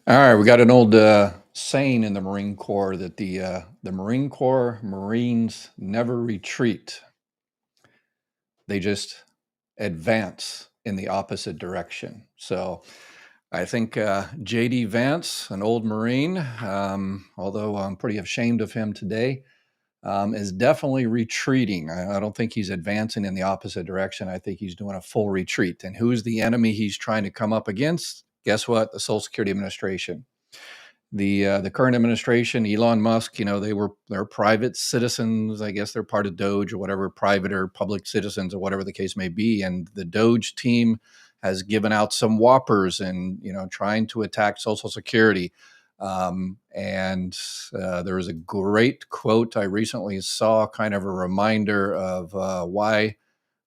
All right, we got an old saying in the Marine Corps that the Marine Corps Marines never retreat; they just advance in the opposite direction. So, I think JD Vance, an old Marine, although I'm pretty ashamed of him today, is definitely retreating. I don't think he's advancing in the opposite direction. I think he's doing a full retreat. And who's the enemy he's trying to come up against? Guess what? The Social Security Administration. The current administration, Elon Musk, they're private citizens. I guess they're part of Doge or whatever, private or public citizens or whatever the case may be. And the Doge team has given out some whoppers and trying to attack Social Security. And there was a great quote I recently saw, kind of a reminder of why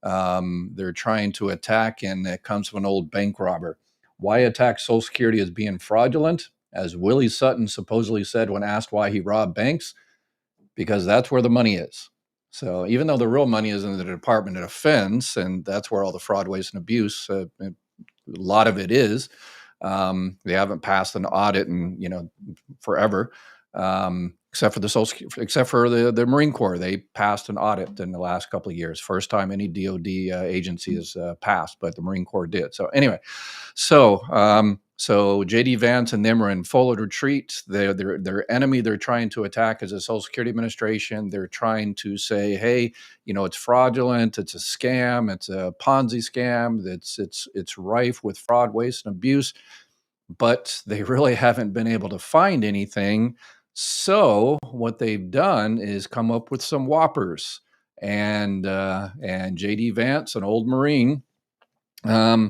they're trying to attack, and it comes from an old bank robber. Why attack Social Security as being fraudulent? As Willie Sutton supposedly said when asked why he robbed banks, because that's where the money is. So even though the real money is in the Department of Defense, and that's where all the fraud, waste, and abuse, a lot of it is, they haven't passed an audit in forever, except for except for the Marine Corps. They passed an audit in the last couple of years. First time any DoD agency has passed, but the Marine Corps did. So anyway, so JD Vance and them are in full retreat. Their enemy they're trying to attack is the Social Security Administration. They're trying to say, hey, it's fraudulent, it's a scam, it's a Ponzi scam, it's rife with fraud, waste, and abuse. But they really haven't been able to find anything. So what they've done is come up with some whoppers. And JD Vance, an old Marine, this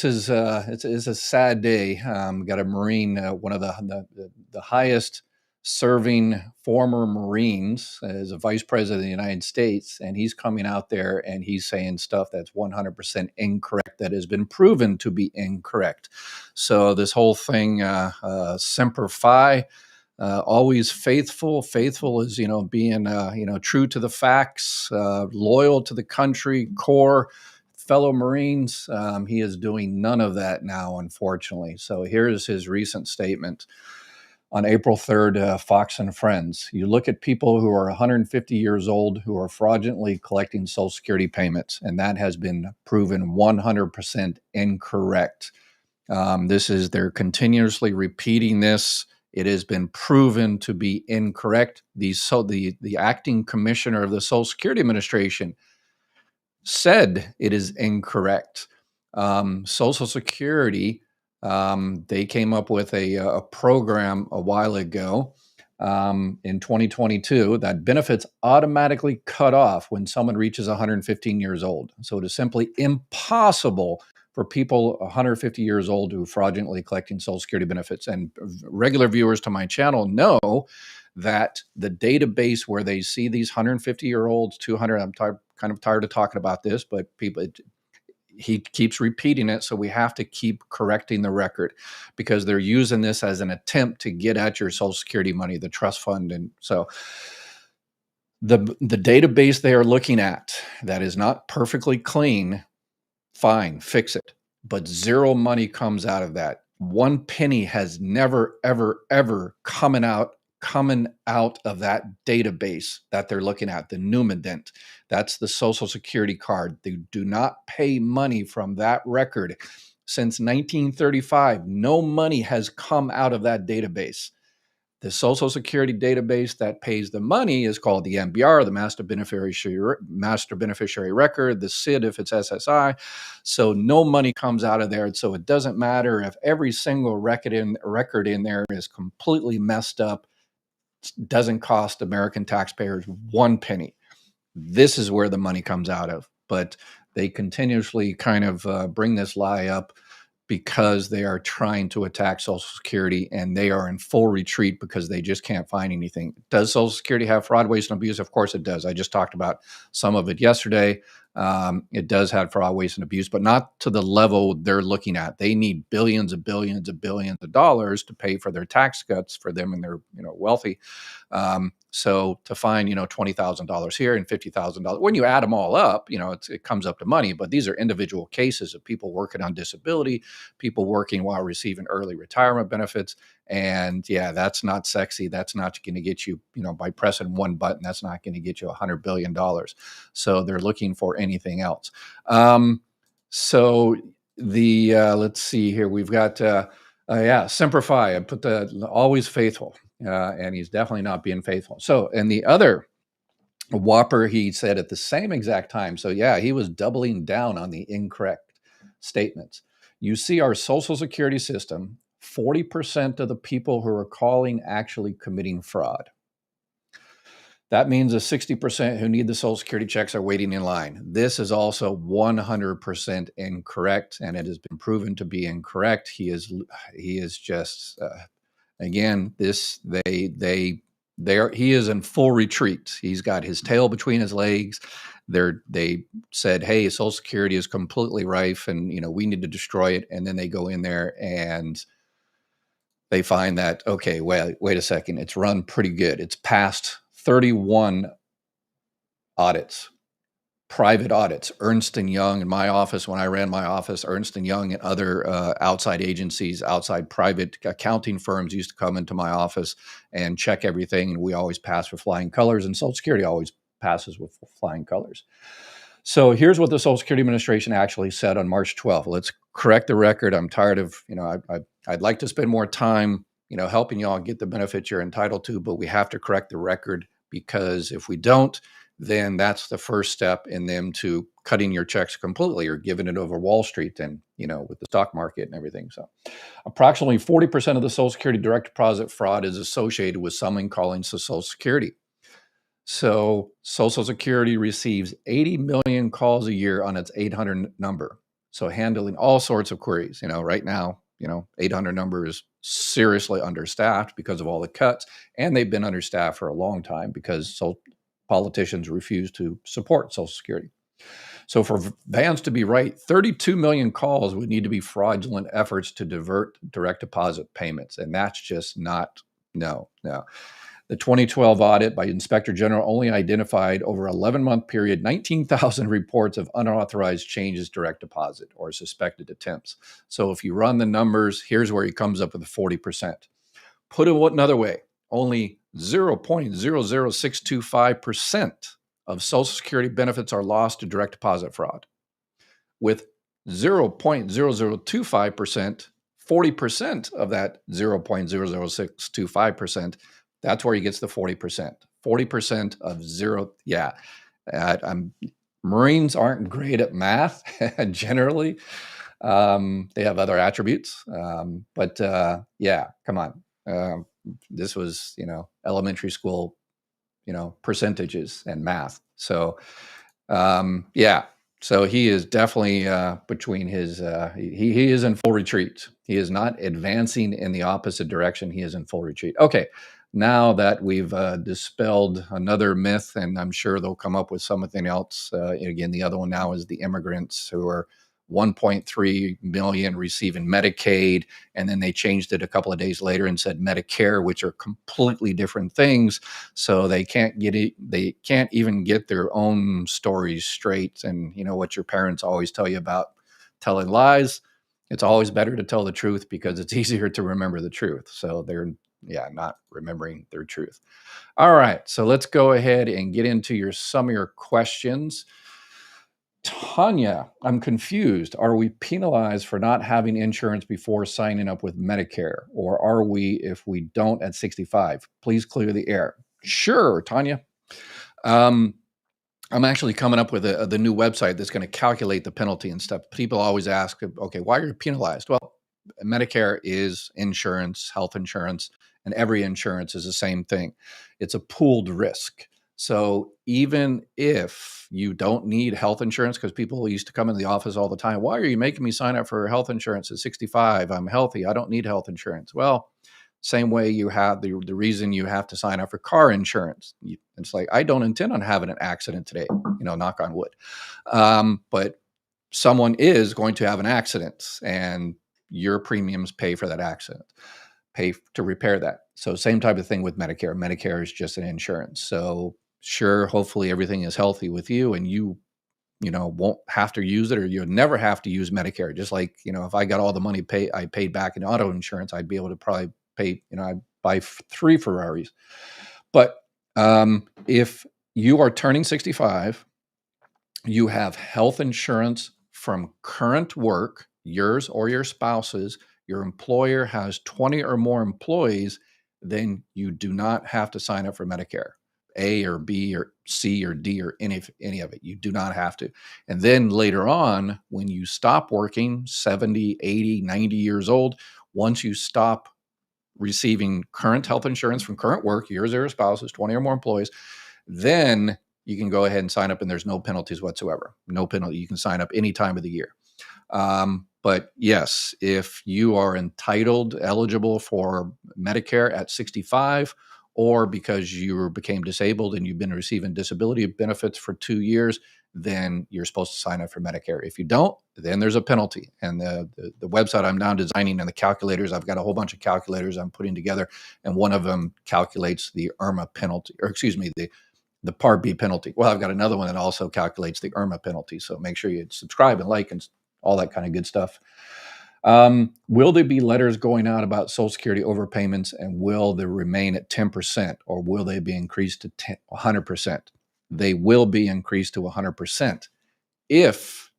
is it's a sad day. Got a Marine, one of the highest serving former Marines, as a vice president of the United States, and he's coming out there and he's saying stuff that's 100% incorrect, that has been proven to be incorrect. So this whole thing, Semper Fi. Always faithful. Faithful is, being, true to the facts, loyal to the country, core, fellow Marines. He is doing none of that now, unfortunately. So here's his recent statement on April 3rd, Fox and Friends. You look at people who are 150 years old who are fraudulently collecting Social Security payments, and that has been proven 100% incorrect. They're continuously repeating this. It has been proven to be incorrect. The acting commissioner of the Social Security Administration said it is incorrect. Social Security, they came up with a program a while ago, in 2022, that benefits automatically cut off when someone reaches 115 years old. So it is simply impossible for people 150 years old who are fraudulently collecting Social Security benefits. And regular viewers to my channel know that the database where they see these 150-year-olds, 200, I'm kind of tired of talking about this, but he keeps repeating it, so we have to keep correcting the record, because they're using this as an attempt to get at your Social Security money, the trust fund. And so the database they are looking at that is not perfectly clean, fine, fix it. But zero money comes out of that. One penny has never, ever, ever coming out of that database that they're looking at, the Numident. That's the Social Security card. They do not pay money from that record. Since 1935, no money has come out of that database. The Social Security database that pays the money is called the MBR, the Master Beneficiary Record, the SID if it's SSI. So no money comes out of there. So it doesn't matter if every single record in there is completely messed up. It doesn't cost American taxpayers one penny. This is where the money comes out of. But they continuously kind of bring this lie up, because they are trying to attack Social Security, and they are in full retreat because they just can't find anything. Does Social Security have fraud, waste, and abuse? Of course it does. I just talked about some of it yesterday. It does have fraud, waste, and abuse, but not to the level they're looking at. They need billions of dollars to pay for their tax cuts for them and their wealthy. So to find, $20,000 here and $50,000, when you add them all up, it comes up to money. But these are individual cases of people working on disability, people working while receiving early retirement benefits. And yeah, that's not sexy. That's not going to get you, by pressing one button, that's not going to get you $100 billion. So they're looking for anything else. So let's see here. We've got, Simplify. I put the always faithful, and he's definitely not being faithful. So, and the other whopper, he said at the same exact time. So yeah, he was doubling down on the incorrect statements. You see our Social Security system, 40% of the people who are calling actually committing fraud. That means the 60% who need the Social Security checks are waiting in line. This is also 100% incorrect, and it has been proven to be incorrect. He is just again, he is in full retreat. He's got his tail between his legs. They said, hey, Social Security is completely rife, and we need to destroy it. And then they go in there and they find that, okay, wait a second, it's run pretty good. It's passed 31 audits, private audits. Ernst & Young in my office, when I ran my office, Ernst & Young and other outside agencies, outside private accounting firms used to come into my office and check everything. And we always pass with flying colors, and Social Security always passes with flying colors. So here's what the Social Security Administration actually said on March 12th. Let's correct the record. I'm tired of, I'd like to spend more time, helping y'all get the benefits you're entitled to, but we have to correct the record, because if we don't, then that's the first step in them to cutting your checks completely or giving it over Wall Street and, with the stock market and everything. So approximately 40% of the Social Security direct deposit fraud is associated with someone calling Social Security. So Social Security receives 80 million calls a year on its 800 number. So handling all sorts of queries, right now, 800 number is seriously understaffed because of all the cuts, and they've been understaffed for a long time because politicians refuse to support Social Security. So for Vance to be right, 32 million calls would need to be fraudulent efforts to divert direct deposit payments. And that's just not, no. The 2012 audit by Inspector General only identified over an 11-month period 19,000 reports of unauthorized changes direct deposit or suspected attempts. So if you run the numbers, here's where he comes up with the 40%. Put it another way, only 0.00625% of Social Security benefits are lost to direct deposit fraud. With 0.0025%, 40% of that 0.00625%, that's where he gets the 40%. 40% of zero. Yeah. Marines aren't great at math generally. They have other attributes. But yeah, come on. This was, elementary school, percentages and math. So yeah. So he is definitely between his, he is in full retreat. He is not advancing in the opposite direction. He is in full retreat. Okay. Now that we've dispelled another myth, and I'm sure they'll come up with something else. Again, the other one now is the immigrants who are 1.3 million receiving Medicaid, and then they changed it a couple of days later and said Medicare, which are completely different things. So they can't get it. They can't even get their own stories straight. And what your parents always tell you about telling lies. It's always better to tell the truth because it's easier to remember the truth. So they're not remembering their truth. All right, so let's go ahead and get into some of your questions. Tanya, I'm confused. Are we penalized for not having insurance before signing up with Medicare, or are we if we don't at 65? Please clear the air. Sure, Tanya. I'm actually coming up with the new website that's going to calculate the penalty and stuff. People always ask, okay, why are you penalized? Well, Medicare is insurance, health insurance, and every insurance is the same thing. It's a pooled risk. So even if you don't need health insurance, because people used to come in the office all the time, why are you making me sign up for health insurance at 65? I'm healthy. I don't need health insurance. Well, same way you have the reason you have to sign up for car insurance. It's like, I don't intend on having an accident today, knock on wood. But someone is going to have an accident and your premiums pay for that accident. pay to repair that. So same type of thing with Medicare. Medicare is just an insurance. So sure, hopefully everything is healthy with you and you know, won't have to use it, or you'll never have to use Medicare. Just like, you know, if I got all the money I paid back in auto insurance, I'd be able to probably pay, you know, I'd buy 3 Ferraris. But if you are turning 65, you have health insurance from current work, yours or your spouse's, your employer has 20 or more employees, then you do not have to sign up for Medicare. A or B or C or D or any of it. You do not have to. And then later on, when you stop working, 70, 80, 90 years old, once you stop receiving current health insurance from current work, yours or your spouse's, 20 or more employees, then you can go ahead and sign up and there's no penalties whatsoever. No penalty. You can sign up any time of the year. But yes, if you are eligible for Medicare at 65, or because you became disabled and you've been receiving disability benefits for 2 years, then you're supposed to sign up for Medicare. If you don't, then there's a penalty. And the website I'm now designing and the calculators, I've got a whole bunch of calculators I'm putting together, and one of them calculates the IRMA penalty, or excuse me, the Part B penalty. Well, I've got another one that also calculates the IRMA penalty. So make sure you subscribe and like and all that kind of good stuff. Will there be letters going out about Social Security overpayments, and will they remain at 10%, or will they be increased to 100%? They will be increased to 100% if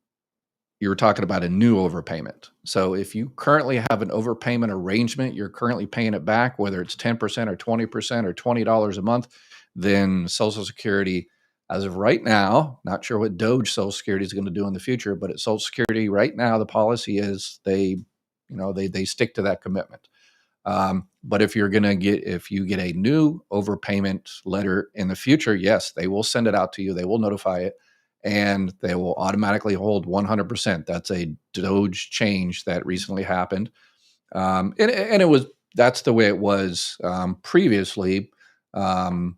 you're talking about a new overpayment. So if you currently have an overpayment arrangement, you're currently paying it back, whether it's 10% or 20% or $20 a month, then Social Security, as of right now, not sure what Doge Social Security is going to do in the future, but at Social Security right now, the policy is they stick to that commitment. But if you get a new overpayment letter in the future, yes, they will send it out to you. They will notify it, and they will automatically hold 100%. That's a Doge change that recently happened. And that's the way it was previously. I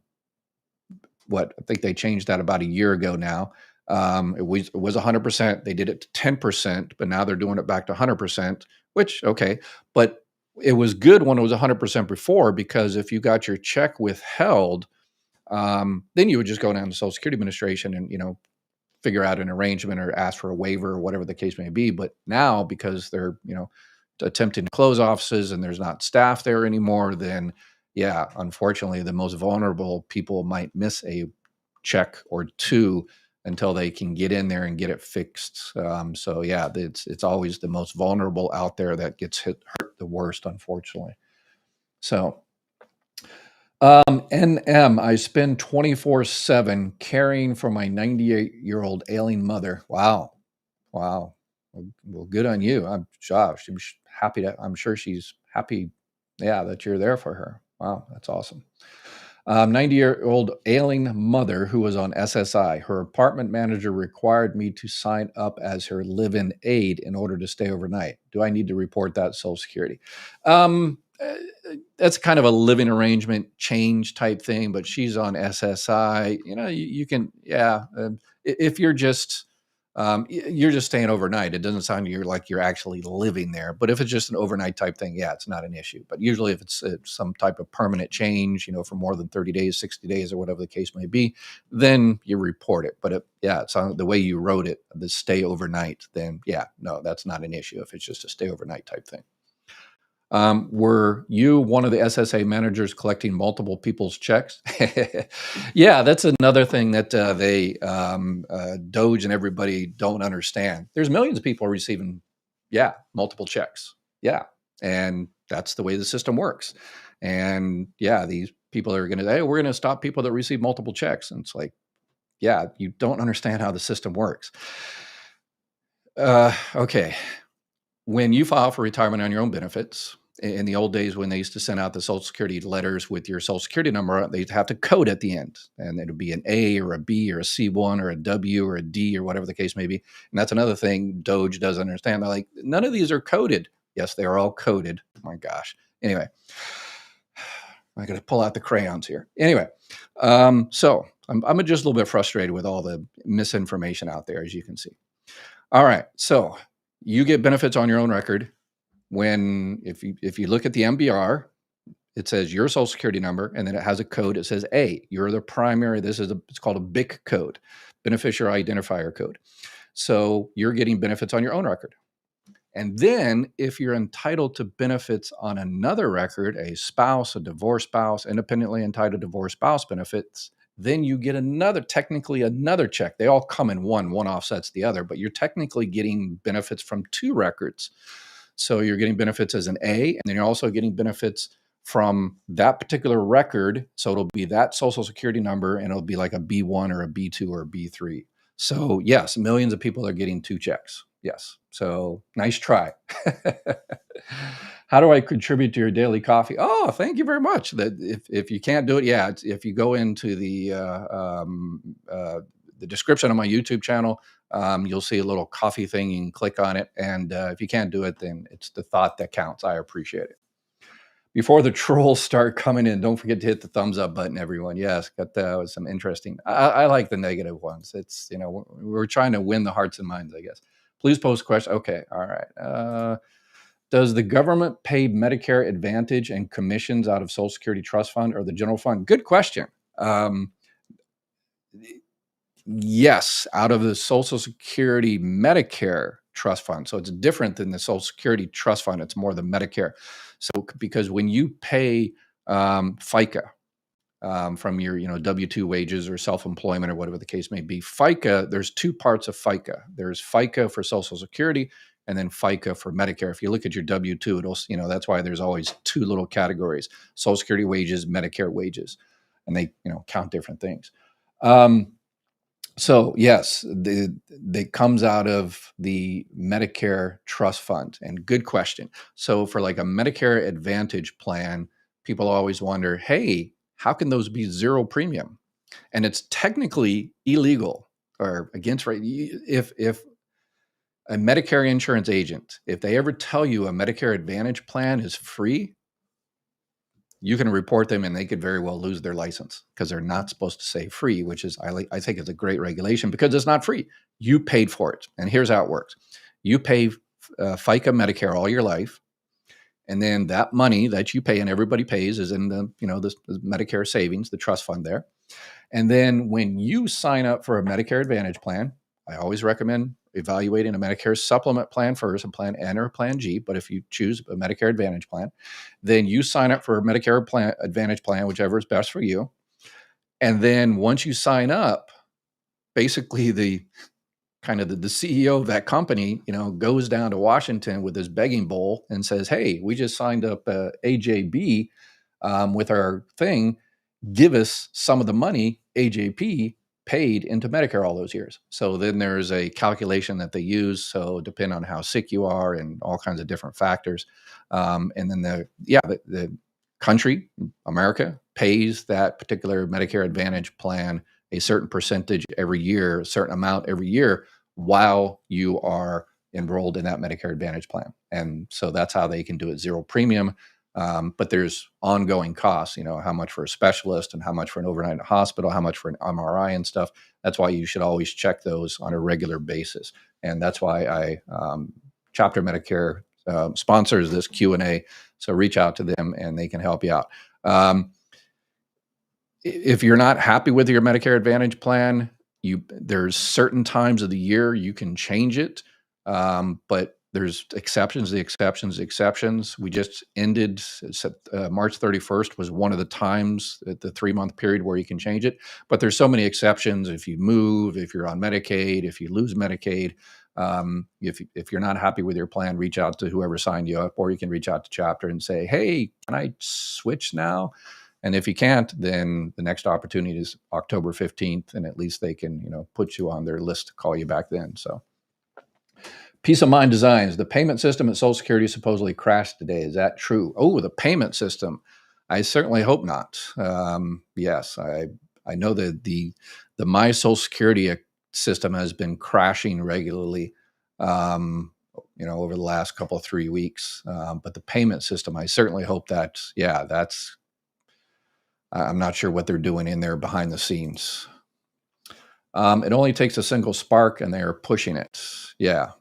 think they changed that about a year ago now. It was 100%. They did it to 10%, but now they're doing it back to 100%, which, okay. But it was good when it was 100% before, because if you got your check withheld, then you would just go down to Social Security Administration and, figure out an arrangement or ask for a waiver or whatever the case may be. But now, because they're, attempting to close offices and there's not staff there anymore, then yeah, unfortunately, the most vulnerable people might miss a check or two until they can get in there and get it fixed. So yeah, it's always the most vulnerable out there that gets hurt the worst, unfortunately. So NM, I spend 24/7 caring for my 98-year-old ailing mother. Wow. Well, good on you. I'm happy I'm sure she's happy, yeah, that you're there for her. Wow, that's awesome. 90-year-old ailing mother who was on SSI. Her apartment manager required me to sign up as her live-in aide in order to stay overnight. Do I need to report that to Social Security? That's kind of a living arrangement change type thing, but she's on SSI. You can, yeah. If you're just staying overnight, it doesn't sound like you're actually living there. But if it's just an overnight type thing, yeah, it's not an issue. But usually if it's some type of permanent change, for more than 30 days, 60 days, or whatever the case may be, then you report it. But it's on the way you wrote it, the stay overnight, then yeah, no, that's not an issue if it's just a stay overnight type thing. Were you one of the SSA managers collecting multiple people's checks? Yeah, that's another thing that Doge and everybody don't understand. There's millions of people receiving, multiple checks. Yeah, and that's the way the system works. And yeah, these people are going to say, hey, we're going to stop people that receive multiple checks. And it's like, yeah, you don't understand how the system works. Okay. When you file for retirement on your own benefits, in the old days when they used to send out the Social Security letters with your Social Security number, they'd have to code at the end. And it'd be an A or a B or a C1 or a W or a D or whatever the case may be. And that's another thing Doge doesn't understand. They're like, none of these are coded. Yes, they are all coded. Oh my gosh. Anyway, I got to pull out the crayons here. Anyway, so I'm just a little bit frustrated with all the misinformation out there, as you can see. All right. So you get benefits on your own record. if you look at the MBR, it says your social security number, and then it has a code. It says A, you're the primary. It's called a BIC code, beneficiary identifier code. So you're getting benefits on your own record. And then if you're entitled to benefits on another record, a spouse, a divorced spouse, independently entitled divorced spouse benefits, then you get technically another check. They all come in one offsets the other, but you're technically getting benefits from two records. So you're getting benefits as an A, and then you're also getting benefits from that particular record. So it'll be that social security number, and it'll be like a B1 or a B2 or a B3. So yes, millions of people are getting two checks. Yes. So nice try. How do I contribute to your daily coffee? Oh, thank you very much. That if you can't do it, yeah, if you go into the description of my YouTube channel, you'll see a little coffee thing. You can click on it, and if you can't do it, then it's the thought that counts. I appreciate it. Before the trolls start coming in, don't forget to hit the thumbs up button, everyone. Yes, got some interesting. I like the negative ones. It's, we're trying to win the hearts and minds, I guess. Please post question. Okay, all right. Does the government pay Medicare Advantage and commissions out of Social Security Trust Fund or the general fund? Good question. Yes, out of the Social Security Medicare Trust Fund. So it's different than the Social Security Trust Fund. It's more the Medicare. So because when you pay FICA from your W-2 wages or self-employment or whatever the case may be, FICA, there's two parts of FICA. There's FICA for Social Security and then FICA for Medicare. If you look at your W-2, it'll, that's why there's always two little categories: Social Security wages, Medicare wages, and they count different things. So yes, it comes out of the Medicare Trust Fund. And good question. So for like a Medicare Advantage plan, people always wonder, hey, how can those be zero premium? And it's technically illegal or against, right? If a Medicare insurance agent, if they ever tell you a Medicare Advantage plan is free, you can report them and they could very well lose their license because they're not supposed to say free, which is, I think it's a great regulation because it's not free. You paid for it. And here's how it works. You pay FICA Medicare all your life. And then that money that you pay and everybody pays is in the Medicare savings, the trust fund there. And then when you sign up for a Medicare Advantage plan, I always recommend evaluating a Medicare supplement plan first, a plan N or a plan G. But if you choose a Medicare Advantage plan, then you sign up for a Medicare Advantage plan, whichever is best for you. And then once you sign up, basically the CEO of that company, goes down to Washington with his begging bowl and says, hey, we just signed up AJB with our thing. Give us some of the money AJP paid into Medicare all those years. So then there's a calculation that they use. So depend on how sick you are and all kinds of different factors. And then the country, America, pays that particular Medicare Advantage plan a certain percentage every year, a certain amount every year while you are enrolled in that Medicare Advantage plan. And so that's how they can do it zero premium. But there's ongoing costs, how much for a specialist and how much for an overnight in a hospital, how much for an MRI and stuff. That's why you should always check those on a regular basis. And that's why Chapter Medicare sponsors this Q&A. So reach out to them and they can help you out. If you're not happy with your Medicare Advantage plan, there's certain times of the year you can change it. But there's exceptions. We just ended March 31st was one of the times at the 3-month period where you can change it. But there's so many exceptions. If you move, if you're on Medicaid, if you lose Medicaid, if you're not happy with your plan, reach out to whoever signed you up, or you can reach out to Chapter and say, hey, can I switch now? And if you can't, then the next opportunity is October 15th, and at least they can, put you on their list to call you back then. So. Peace of Mind Designs. The payment system at Social Security supposedly crashed today. Is that true? Oh, the payment system. I certainly hope not. Yes, I know that the My Social Security system has been crashing regularly, over the last couple of 3 weeks. But the payment system, I certainly hope that's. I'm not sure what they're doing in there behind the scenes. It only takes a single spark, and they are pushing it. Yeah.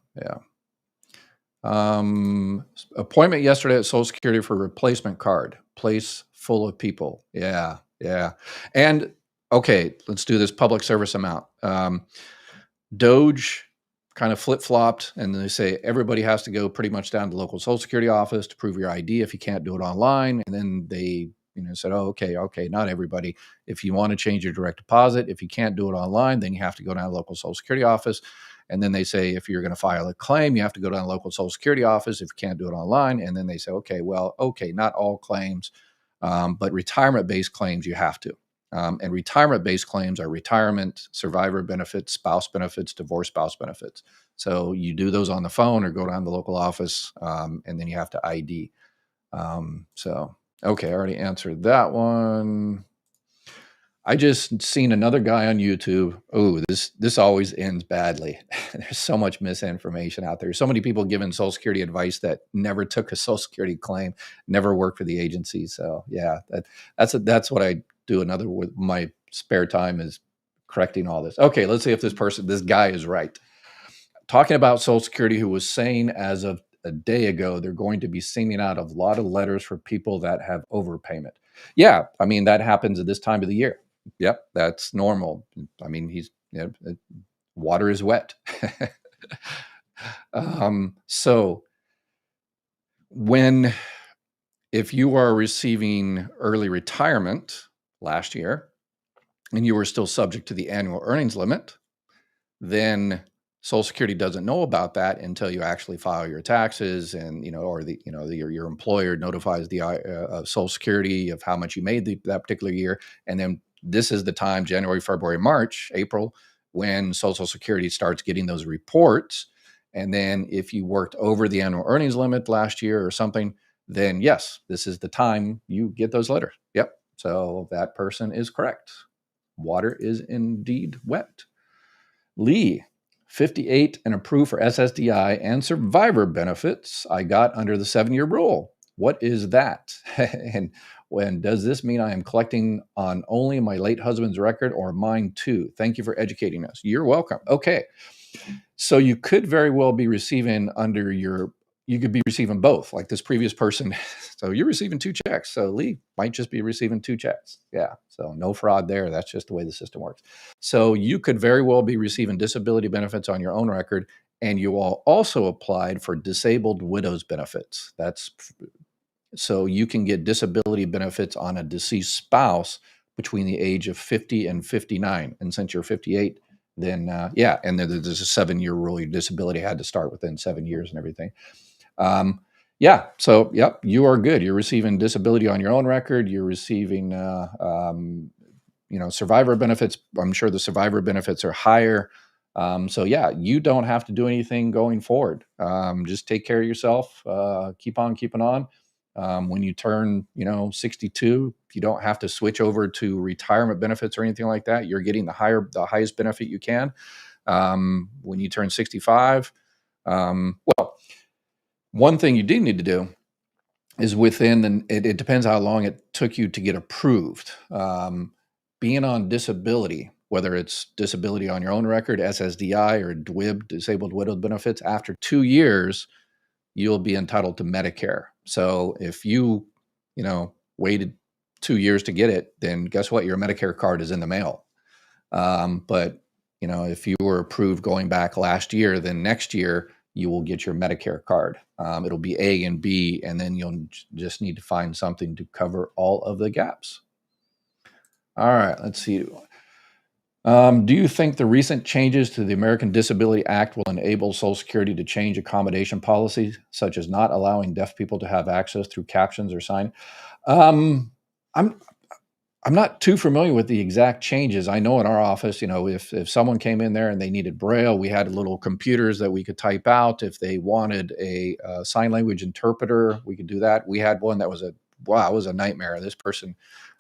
Appointment yesterday at Social Security for replacement card. Place full of people. Yeah, yeah. And okay, let's do this public service amount. Doge kind of flip-flopped, and they say everybody has to go pretty much down to the local Social Security office to prove your ID if you can't do it online. And then they, said, oh, okay, not everybody. If you want to change your direct deposit, if you can't do it online, then you have to go down to the local Social Security office. And then they say if you're going to file a claim, you have to go down to the local Social Security office if you can't do it online. And then they say, okay, not all claims, but retirement-based claims you have to. And retirement-based claims are retirement, survivor benefits, spouse benefits, divorce spouse benefits. So you do those on the phone or go down to the local office, and then you have to ID. Okay, I already answered that one. I just seen another guy on YouTube. Oh, this always ends badly. There's so much misinformation out there. So many people giving Social Security advice that never took a Social Security claim, never worked for the agency. So yeah, that's what I do. Another with my spare time is correcting all this. Okay, let's see if this guy is right. Talking about Social Security, who was saying as of a day ago, they're going to be sending out a lot of letters for people that have overpayment. Yeah, I mean, that happens at this time of the year. Yep, that's normal. I mean, water is wet. So if you are receiving early retirement last year and you were still subject to the annual earnings limit, then Social Security doesn't know about that until you actually file your taxes, and your employer notifies the Social Security of how much you made that particular year, and then this is the time, January, February, March, April, when Social Security starts getting those reports. And then if you worked over the annual earnings limit last year or something, then yes, this is the time you get those letters. Yep. So that person is correct. Water is indeed wet. Lee, 58 and approved for SSDI and survivor benefits I got under the 7-year rule. What is that? And does this mean I am collecting on only my late husband's record or mine too? Thank you for educating us. You're welcome. Okay. So you could very well be receiving you could be receiving both, like this previous person. So you're receiving 2 checks. So Lee might just be receiving 2 checks. Yeah. So no fraud there. That's just the way the system works. So you could very well be receiving disability benefits on your own record, and you all also applied for disabled widows benefits. So you can get disability benefits on a deceased spouse between the age of 50 and 59. And since you're 58, then and then there's a 7-year rule. Your disability had to start within 7 years and everything. So yep, you are good. You're receiving disability on your own record. You're receiving survivor benefits. I'm sure the survivor benefits are higher. So yeah, you don't have to do anything going forward. Just take care of yourself. Keep on keeping on. When you turn 62, you don't have to switch over to retirement benefits or anything like that. You're getting the highest benefit you can. When you turn 65, one thing you do need to do is it depends how long it took you to get approved. Being on disability, whether it's disability on your own record, SSDI, or DWIB, disabled widow benefits, after 2 years, you'll be entitled to Medicare. So if you waited 2 years to get it, then guess what? Your Medicare card is in the mail. But if you were approved going back last year, then next year you will get your Medicare card. It'll be A and B, and then you'll just need to find something to cover all of the gaps. All right, let's see. Do you think the recent changes to the American Disability Act will enable Social Security to change accommodation policies, such as not allowing deaf people to have access through captions or sign? I'm not too familiar with the exact changes. I know in our office, if someone came in there and they needed Braille, we had little computers that we could type out. If they wanted a sign language interpreter, we could do that. We had one that was it was a nightmare. This person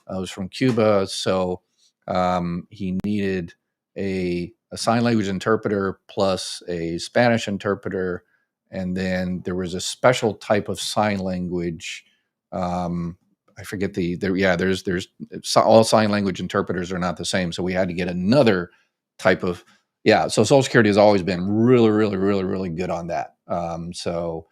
was from Cuba, so he needed a sign language interpreter plus a Spanish interpreter, and then there was a special type of sign language. I forget there's all sign language interpreters are not the same. So we had to get another type of, so Social Security has always been really, really, really, really good on that. So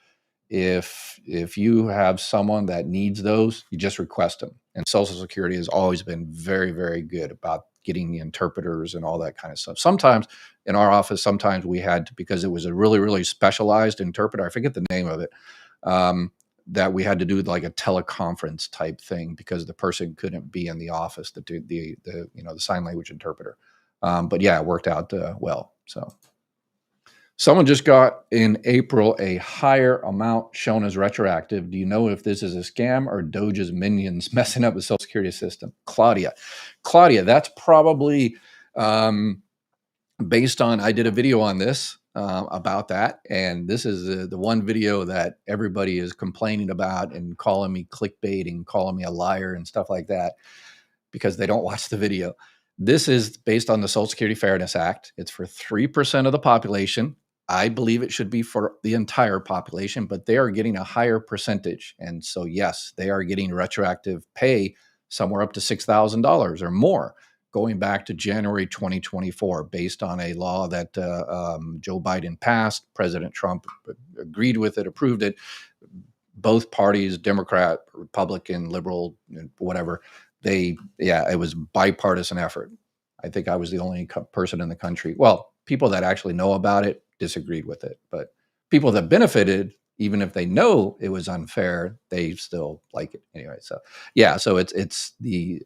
if you have someone that needs those, you just request them. And Social Security has always been very, very good about getting the interpreters and all that kind of stuff. Sometimes in our office, sometimes we had to, because it was a really, really specialized interpreter, I forget the name of it, that we had to do like a teleconference type thing because the person couldn't be in the office to do the sign language interpreter. But yeah, it worked out well. So someone just got in April a higher amount shown as retroactive. Do you know if this is a scam or Doge's minions messing up the Social Security system? Claudia, that's probably based on, I did a video on this about that, and this is the one video that everybody is complaining about and calling me clickbait and calling me a liar and stuff like that because they don't watch the video. This is based on the Social Security Fairness Act. It's for 3% of the population. I believe it should be for the entire population, but they are getting a higher percentage. And so, yes, they are getting retroactive pay somewhere up to $6,000 or more going back to January 2024, based on a law that Joe Biden passed. President Trump agreed with it, approved it. Both parties, Democrat, Republican, liberal, whatever, it was bipartisan effort. I think I was the only person in the country. Well, people that actually know about it disagreed with it, but people that benefited, even if they know it was unfair, they still like it anyway. So yeah, so it's the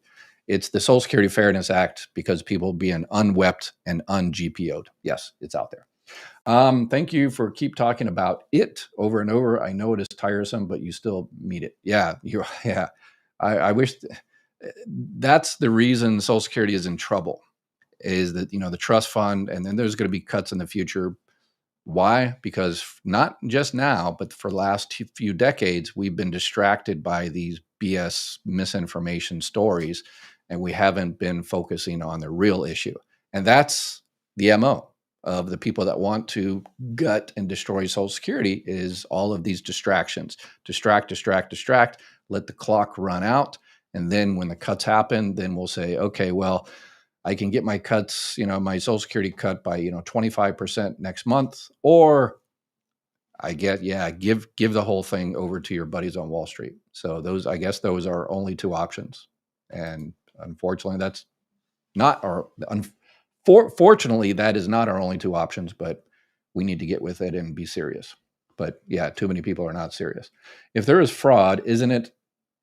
Social Security Fairness Act because people being unwept and un-GPO'd. Yes, it's out there. Thank you for keep talking about it over and over. I know it is tiresome, but you still meet it. Yeah, I wish that's the reason Social Security is in trouble, is that, the trust fund, and then there's going to be cuts in the future. Why? Because not just now, but for the last few decades, we've been distracted by these BS misinformation stories, and we haven't been focusing on the real issue. And that's the MO of the people that want to gut and destroy Social Security, is all of these distractions. Distract, let the clock run out. And then when the cuts happen, then we'll say, okay, well, I can get my cuts, my Social Security cut by, 25% next month, or I get, give the whole thing over to your buddies on Wall Street. So I guess those are only two options. And unfortunately, that's not fortunately, that is not our only two options, but we need to get with it and be serious. But yeah, too many people are not serious. If there is fraud, isn't it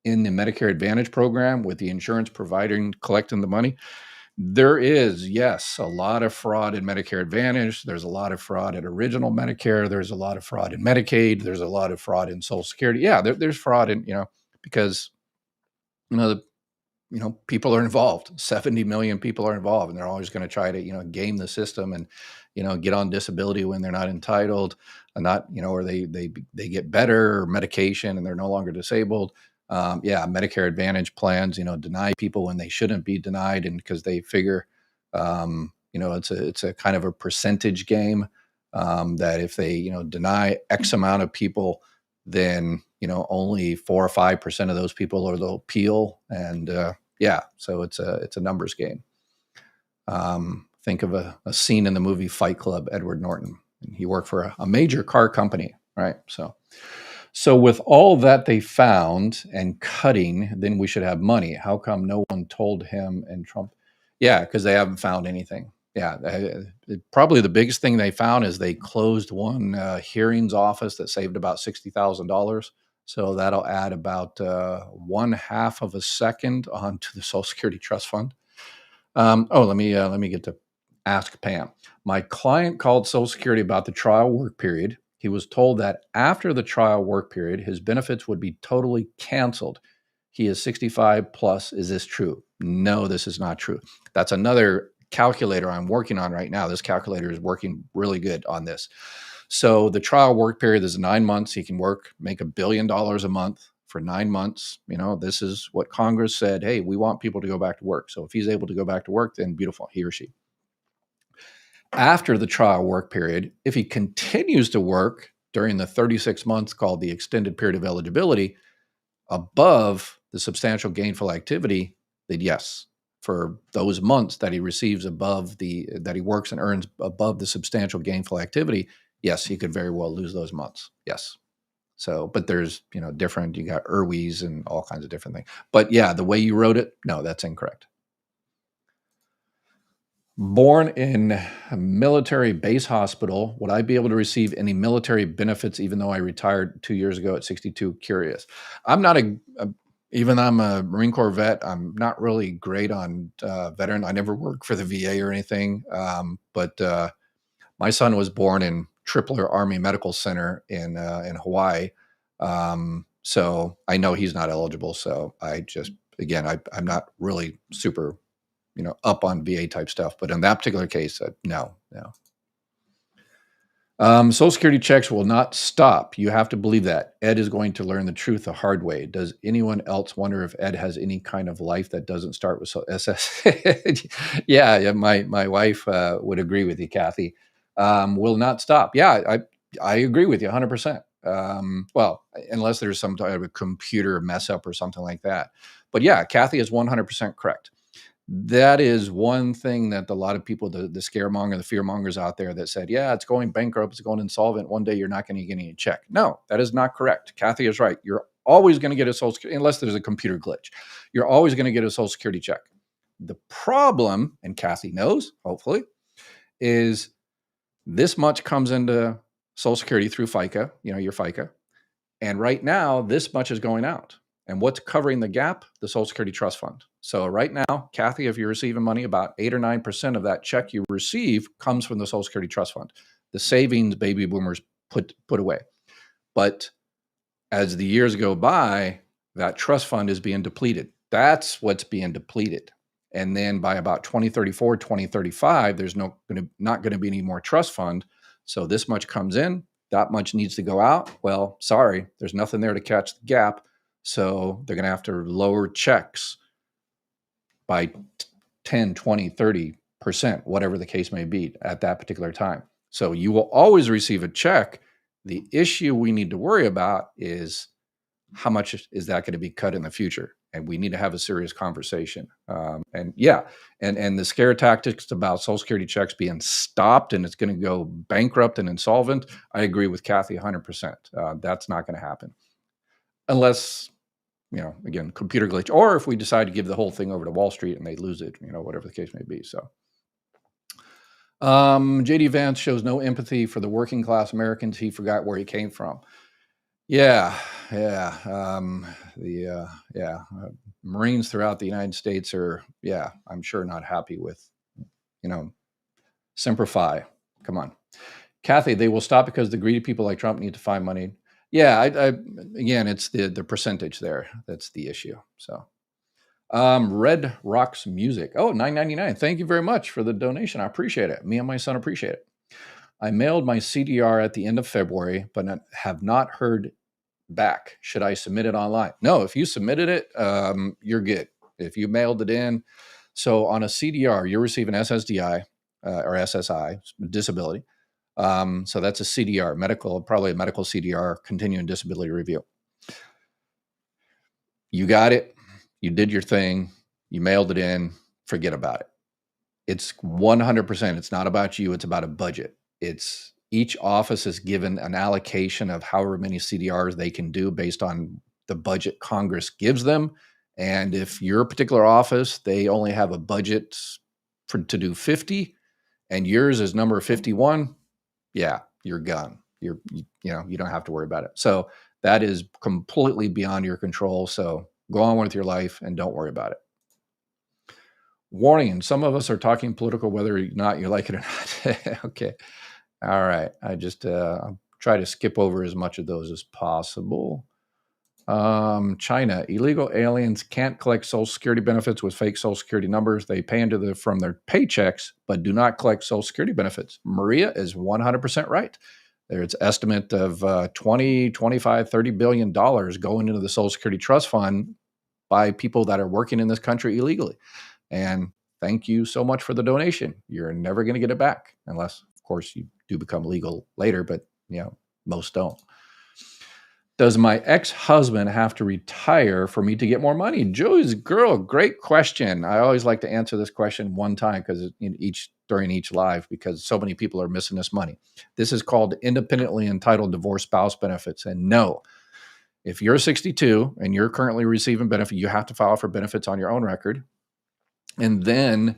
in the Medicare Advantage program with the insurance provider collecting the money? There is, yes, a lot of fraud in Medicare Advantage. There's a lot of fraud at Original Medicare. There's a lot of fraud in Medicaid. There's a lot of fraud in Social Security. Yeah, there's fraud in, because, people are involved. 70 million people are involved, and they're always going to try to, game the system and, get on disability when they're not entitled, and not, or they get better medication and they're no longer disabled. Medicare Advantage plans, deny people when they shouldn't be denied, and because they figure, it's a kind of a percentage game, that if they, deny X amount of people, then, only 4 or 5% of those people are they'll appeal, and so it's a numbers game. Think of a scene in the movie Fight Club, Edward Norton, and he worked for a major car company, right? So with all that they found and cutting, then we should have money. How come no one told him and Trump? Yeah, because they haven't found anything. Yeah, probably the biggest thing they found is they closed one hearings office that saved about $60,000. So that'll add about 1/2 of a second onto the Social Security Trust Fund. Let me get to Ask Pam. My client called Social Security about the trial work period. He was told that after the trial work period, his benefits would be totally canceled. He is 65 plus. Is this true? No, this is not true. That's another calculator I'm working on right now. This calculator is working really good on this. So the trial work period is 9 months. He can make $1 billion a month for 9 months. This is what Congress said. Hey, we want people to go back to work. So if he's able to go back to work, then beautiful, he or she. After the trial work period, if he continues to work during the 36 months called the extended period of eligibility above the substantial gainful activity, then yes, for those months that he receives that he works and earns above the substantial gainful activity, yes, he could very well lose those months. Yes. So, but there's, different, you got IRWIs and all kinds of different things. But yeah, the way you wrote it, no, that's incorrect. Born in a military base hospital, would I be able to receive any military benefits even though I retired 2 years ago at 62? Curious. I'm not even though I'm a Marine Corps vet, I'm not really great on veteran. I never worked for the VA or anything. But my son was born in Tripler Army Medical Center in Hawaii. So I know he's not eligible. So I just, again, I'm not really super up on VA type stuff. But in that particular case, no. Social Security checks will not stop. You have to believe that. Ed is going to learn the truth the hard way. Does anyone else wonder if Ed has any kind of life that doesn't start with SSA? Yeah, my wife would agree with you, Kathy. Will not stop. Yeah, I agree with you 100%. Well, unless there's some type of computer mess up or something like that. But yeah, Kathy is 100% correct. That is one thing that a lot of people, the scaremonger, the fearmongers out there that said, yeah, it's going bankrupt, it's going insolvent. One day you're not going to get any check. No, that is not correct. Kathy is right. You're always going to get a Social Security, unless there's a computer glitch. You're always going to get a Social Security check. The problem, and Kathy knows, hopefully, is this much comes into Social Security through FICA, your FICA. And right now, this much is going out. And what's covering the gap? The Social Security Trust Fund. So right now, Kathy, if you're receiving money, about 8 or 9% of that check you receive comes from the Social Security Trust Fund. The savings baby boomers put away. But as the years go by, that trust fund is being depleted. That's what's being depleted. And then by about 2034, 2035, there's not going to be any more trust fund. So this much comes in, that much needs to go out. Well, sorry, there's nothing there to catch the gap. So they're going to have to lower checks by 10, 20, 30%, whatever the case may be at that particular time. So you will always receive a check. The issue we need to worry about is how much is that going to be cut in the future? And we need to have a serious conversation. And the scare tactics about Social Security checks being stopped and it's going to go bankrupt and insolvent, I agree with Kathy 100%. That's not going to happen. Unless, again, computer glitch, or if we decide to give the whole thing over to Wall Street and they lose it, whatever the case may be. So JD Vance shows no empathy for the working class Americans. He forgot where he came from. Yeah. Marines throughout the United States are, I'm sure not happy with, Semper Fi. Come on. Kathy, they will stop because the greedy people like Trump need to find money. Yeah, again, it's the percentage there. That's the issue. So Red Rocks Music. Oh, $9.99. Thank you very much for the donation. I appreciate it. Me and my son appreciate it. I mailed my CDR at the end of February, but have not heard back. Should I submit it online? No, if you submitted it, you're good. If you mailed it in. So on a CDR, you're receiving SSDI or SSI, disability. So that's a CDR, probably a medical CDR, continuing disability review. You got it. You did your thing. You mailed it in. Forget about it. It's 100%. It's not about you. It's about a budget. It's each office is given an allocation of however many CDRs they can do based on the budget Congress gives them. And if your particular office, they only have a budget to do 50 and yours is number 51, yeah, you're gone. You don't have to worry about it. So that is completely beyond your control. So go on with your life and don't worry about it. Warning, some of us are talking political, whether or not you like it or not. Okay. All right. I just I'll try to skip over as much of those as possible. China, illegal aliens can't collect Social Security benefits with fake Social Security numbers. They pay from their paychecks, but do not collect Social Security benefits. Maria is 100% right. There's estimate of 20, 25, $30 billion going into the Social Security Trust Fund by people that are working in this country illegally. And thank you so much for the donation. You're never going to get it back unless, of course, you do become legal later, but most don't. Does my ex-husband have to retire for me to get more money? Joey's girl, great question. I always like to answer this question one time because during each live, because so many people are missing this money. This is called independently entitled divorce spouse benefits. And no, if you're 62 and you're currently receiving benefit, you have to file for benefits on your own record. And then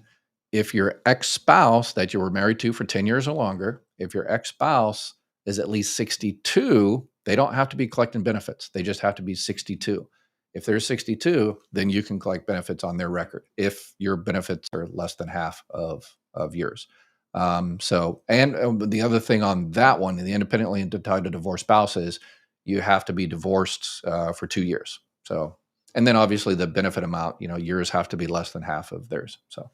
if your ex-spouse that you were married to for 10 years or longer, if your ex-spouse is at least 62, they don't have to be collecting benefits. They just have to be 62. If they're 62, then you can collect benefits on their record if your benefits are less than half of yours. The other thing on that one, the independently entitled divorced spouse, is you have to be divorced for 2 years. So, and then obviously the benefit amount, yours have to be less than half of theirs. So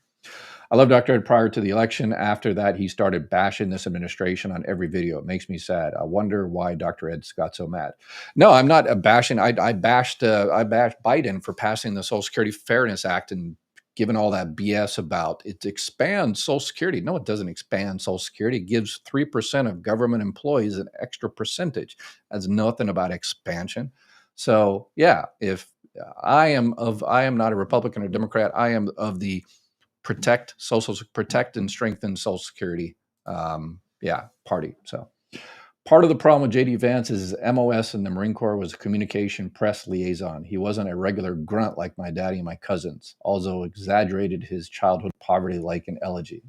I love Dr. Ed prior to the election. After that, he started bashing this administration on every video. It makes me sad. I wonder why Dr. Ed got so mad. No, I'm not bashing. I bashed Biden for passing the Social Security Fairness Act and giving all that BS about it expands Social Security. No, it doesn't expand Social Security. It gives 3% of government employees an extra percentage. That's nothing about expansion. So yeah, if I am not a Republican or Democrat. I am of the protect and strengthen Social Security party. So part of the problem with JD Vance is his MOS in the Marine Corps was a communication press liaison. He wasn't a regular grunt like my daddy and my cousins, also exaggerated his childhood poverty like an elegy.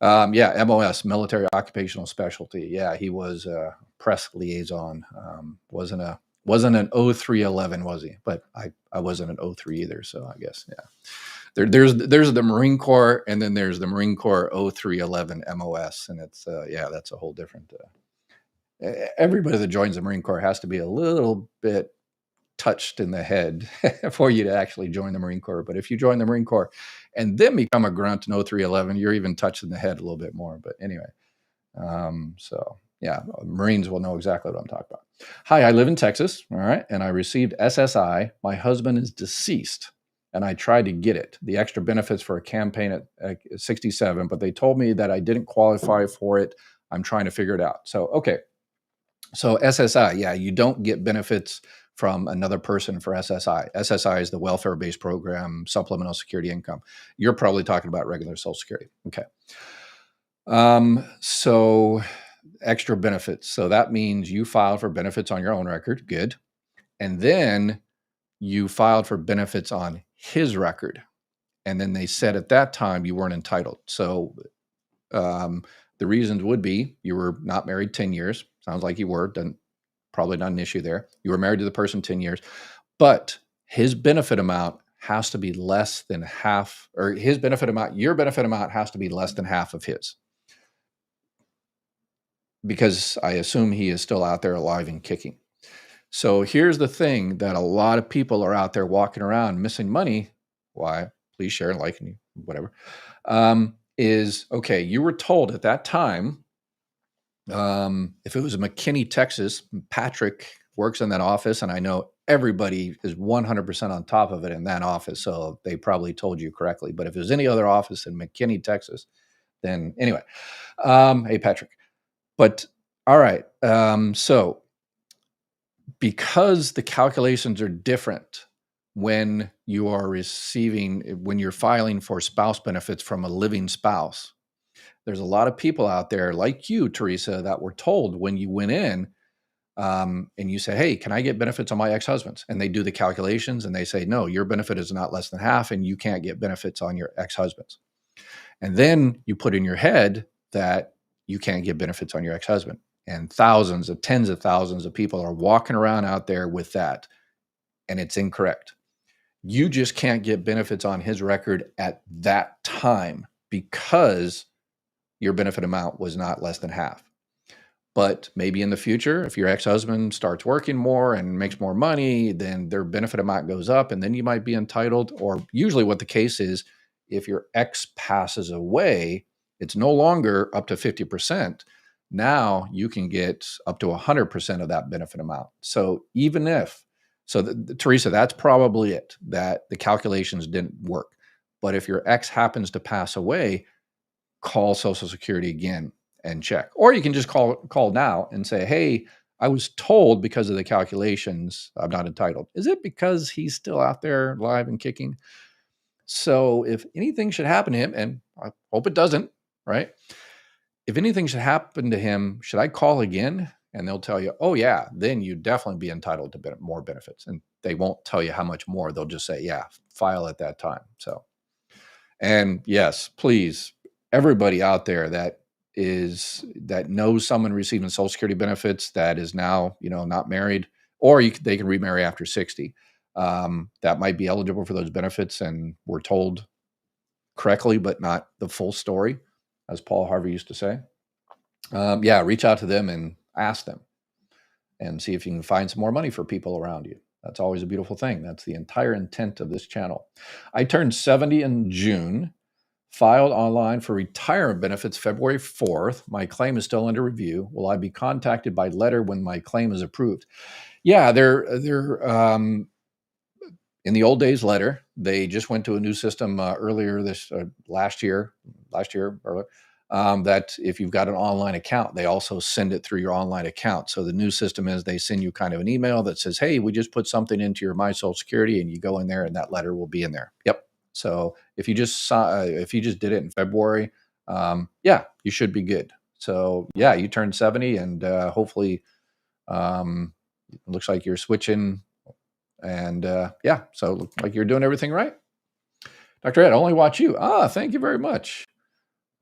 MOS, military occupational specialty. Yeah, he was a press liaison. Wasn't an 0311, was he? But I wasn't an 03 either, so I guess, yeah. There's the Marine Corps, and then there's the Marine Corps 0311 MOS, and it's that's a whole different. Everybody that joins the Marine Corps has to be a little bit touched in the head for you to actually join the Marine Corps. But if you join the Marine Corps and then become a grunt in 0311, you're even touched in the head a little bit more. But anyway, Marines will know exactly what I'm talking about. Hi, I live in Texas, all right, and I received SSI. My husband is deceased, and I tried to get it, the extra benefits for a campaign at 67, but they told me that I didn't qualify for it. I'm trying to figure it out. So, okay. So SSI, you don't get benefits from another person for SSI. SSI is the welfare-based program, supplemental security income. You're probably talking about regular Social Security. Okay. So extra benefits. So that means you filed for benefits on your own record. Good. And then you filed for benefits on his record. And then they said at that time you weren't entitled. So the reasons would be you were not married 10 years. Sounds like you were. Probably not an issue there. You were married to the person 10 years. But his benefit amount has to be less than half, or his benefit amount, your benefit amount has to be less than half of his. Because I assume he is still out there alive and kicking. So here's the thing that a lot of people are out there walking around missing money. Why? Please share and like and whatever. Is okay. You were told at that time, if it was McKinney, Texas, Patrick works in that office, and I know everybody is 100% on top of it in that office, so they probably told you correctly. But if it was any other office in McKinney, Texas, then anyway, hey Patrick. But all right, so because the calculations are different when you are when you're filing for spouse benefits from a living spouse, there's a lot of people out there like you, Teresa, that were told when you went in and you say, hey, can I get benefits on my ex-husband's? And they do the calculations and they say, no, your benefit is not less than half and you can't get benefits on your ex-husband's. And then you put in your head that you can't get benefits on your ex-husband. And tens of thousands of people are walking around out there with that. And it's incorrect. You just can't get benefits on his record at that time because your benefit amount was not less than half. But maybe in the future, if your ex-husband starts working more and makes more money, then their benefit amount goes up and then you might be entitled. Or usually what the case is, if your ex passes away, it's no longer up to 50%. Now you can get up to 100% of that benefit amount. So even if, Teresa, that's probably it, that the calculations didn't work. But if your ex happens to pass away, call Social Security again and check. Or you can just call now and say, hey, I was told because of the calculations, I'm not entitled. Is it because he's still out there alive and kicking? So if anything should happen to him, and I hope it doesn't, right? If anything should happen to him, should I call again? And they'll tell you, oh, yeah, then you'd definitely be entitled to more benefits. And they won't tell you how much more. They'll just say, yeah, file at that time. So, and yes, please, everybody out there that knows someone receiving Social Security benefits that is now, not married, or they can remarry after 60, that might be eligible for those benefits. And we're told correctly, but not the full story, as Paul Harvey used to say. Yeah, reach out to them and ask them and see if you can find some more money for people around you. That's always a beautiful thing. That's the entire intent of this channel. I turned 70 in June, filed online for retirement benefits February 4th. My claim is still under review. Will I be contacted by letter when my claim is approved? Yeah, they're in the old days letter. They just went to a new system earlier last year, that if you've got an online account, they also send it through your online account. So the new system is they send you kind of an email that says, hey, we just put something into your My Social Security, and you go in there and that letter will be in there. Yep. So if you just did it in February, yeah, you should be good. So yeah, you turned 70 and hopefully it looks like you're switching. And yeah, so it looks like you're doing everything right. Dr. Ed, I only watch you. Thank you very much.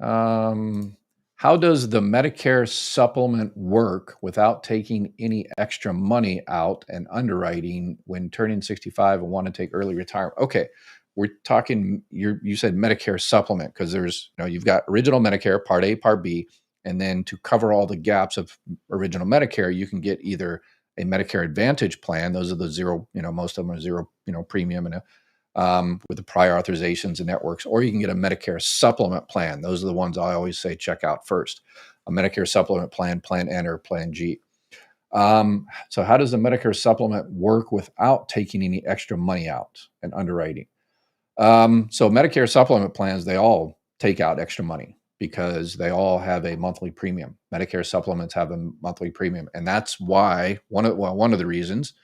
How does the Medicare supplement work without taking any extra money out and underwriting when turning 65 and want to take early retirement? Okay, we're talking, you said Medicare supplement because you've got original Medicare, Part A, Part B, and then to cover all the gaps of original Medicare, you can get either a Medicare Advantage plan. Those are the zero, most of them are zero, premium and with the prior authorizations and networks, or you can get a Medicare supplement plan. Those are the ones I always say check out first. A Medicare supplement plan, Plan N or Plan G. So how does the Medicare supplement work without taking any extra money out and underwriting? So Medicare supplement plans, they all take out extra money because they all have a monthly premium. Medicare supplements have a monthly premium. And that's why one of the reasons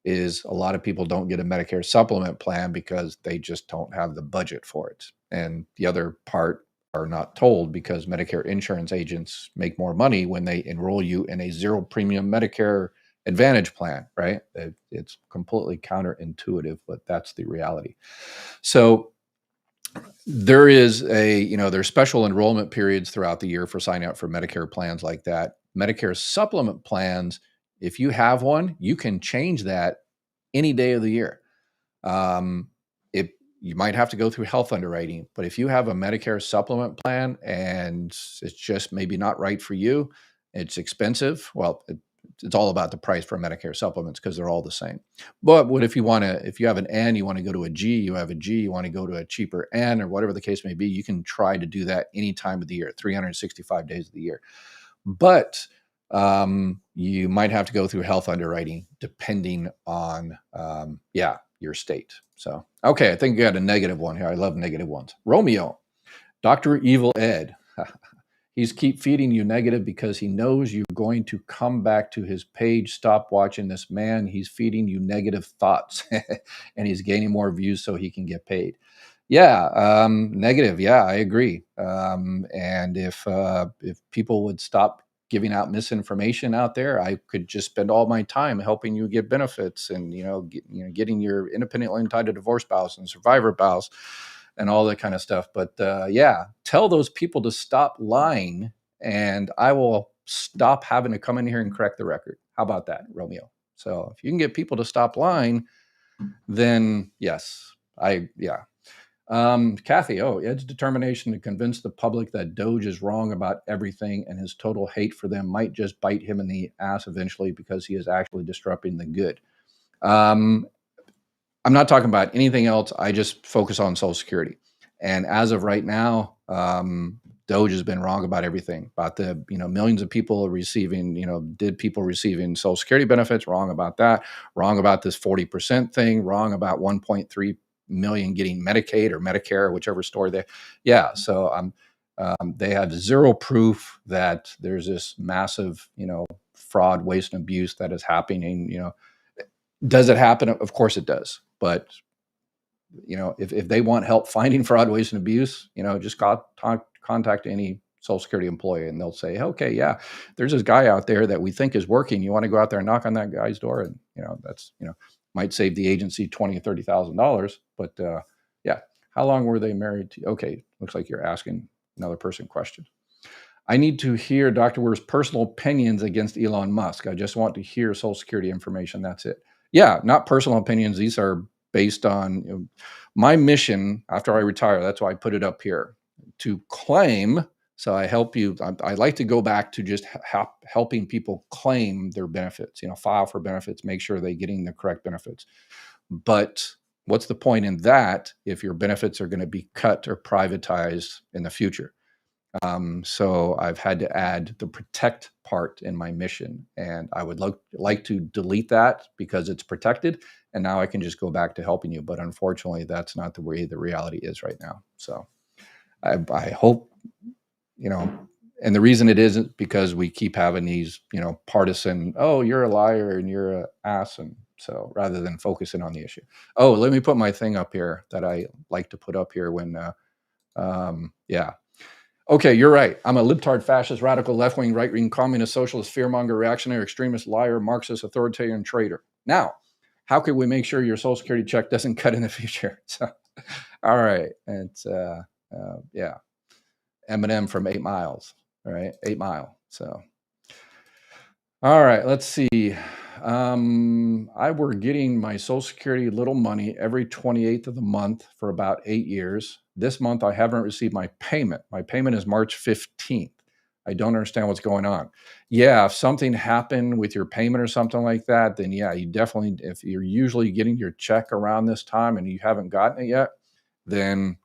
is a lot of people don't get a Medicare supplement plan because they just don't have the budget for it. And the other part are not told because Medicare insurance agents make more money when they enroll you in a zero premium Medicare Advantage plan, right? It's completely counterintuitive, but that's the reality. So there is there's special enrollment periods throughout the year for signing up for Medicare plans like that. Medicare supplement plans, if you have one, you can change that any day of the year. You might have to go through health underwriting, but if you have a Medicare supplement plan and it's just maybe not right for you, it's expensive. Well, it's all about the price for Medicare supplements because they're all the same. But if you have an N, you want to go to a G, you have a G, you want to go to a cheaper N or whatever the case may be, you can try to do that any time of the year, 365 days of the year. But you might have to go through health underwriting depending on, your state. So, okay, I think you got a negative one here. I love negative ones. Romeo, Dr. Evil Ed. He's keep feeding you negative because he knows you're going to come back to his page. Stop watching this man. He's feeding you negative thoughts and he's gaining more views so he can get paid. Yeah, negative. Yeah, I agree. And if people would stop giving out misinformation out there, I could just spend all my time helping you get benefits and getting your independently entitled divorce spouse and survivor spouse and all that kind of stuff. But tell those people to stop lying, and I will stop having to come in here and correct the record. How about that, Romeo? So if you can get people to stop lying, then yes, Kathy, Ed's determination to convince the public that Doge is wrong about everything and his total hate for them might just bite him in the ass eventually because he is actually disrupting the good. I'm not talking about anything else. I just focus on Social Security. And as of right now, Doge has been wrong about everything, about the millions of people receiving, people receiving Social Security benefits, wrong about that, wrong about this 40% thing, wrong about 1.3 million getting Medicaid or Medicare, whichever story so they have zero proof that there's this massive, fraud, waste, and abuse that is happening. Does it happen? Of course it does. But if they want help finding fraud, waste, and abuse, just contact any Social Security employee, and they'll say, okay, yeah, there's this guy out there that we think is working. You want to go out there and knock on that guy's door, and that's might save the agency $20,000 or $30,000. But yeah, how long were they married to? Okay, looks like you're asking another person question. I need to hear Dr. Weir's personal opinions against Elon Musk. I just want to hear Social Security information. That's it. Yeah, not personal opinions. These are based on my mission after I retire. That's why I put it up here to claim. So I help you. I like to go back to just helping people claim their benefits, file for benefits, make sure they're getting the correct benefits. But what's the point in that if your benefits are going to be cut or privatized in the future? So I've had to add the protect part in my mission, and I would like to delete that because it's protected, and now I can just go back to helping you. But unfortunately, that's not the way the reality is right now. So I hope, and the reason it isn't because we keep having these, partisan, oh, you're a liar and you're an ass. And so rather than focusing on the issue. Oh, let me put my thing up here that I like to put up here when, yeah. Okay, you're right. I'm a libtard, fascist, radical, left-wing, right-wing, communist, socialist, fearmonger, reactionary, extremist, liar, Marxist, authoritarian, traitor. Now, how can we make sure your Social Security check doesn't cut in the future? So, all right, it's yeah, Eminem from 8 Miles. All right, 8 Mile. So, all right, let's see. I were getting my Social Security little money every 28th of the month for about 8 years. This month, I haven't received my payment. My payment is March 15th. I don't understand what's going on. Yeah, if something happened with your payment or something like that, then yeah, you definitely, if you're usually getting your check around this time and you haven't gotten it yet, then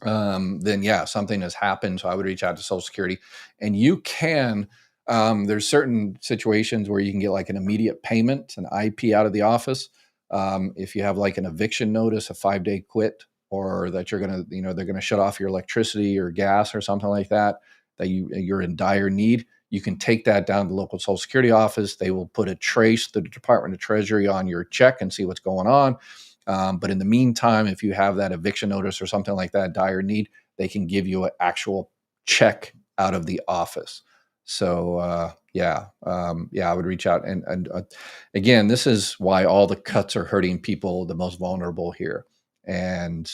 yeah, something has happened. So I would reach out to Social Security, and you can. There's certain situations where you can get like an immediate payment, an IP out of the office. If you have like an eviction notice, a 5-day quit, or that you're gonna, they're gonna shut off your electricity or gas or something like that, that you're in dire need, you can take that down to the local Social Security office. They will put a trace, the Department of Treasury, on your check and see what's going on. But in the meantime, if you have that eviction notice or something like that, dire need, they can give you an actual check out of the office. So yeah, I would reach out. And again, this is why all the cuts are hurting people, the most vulnerable here. And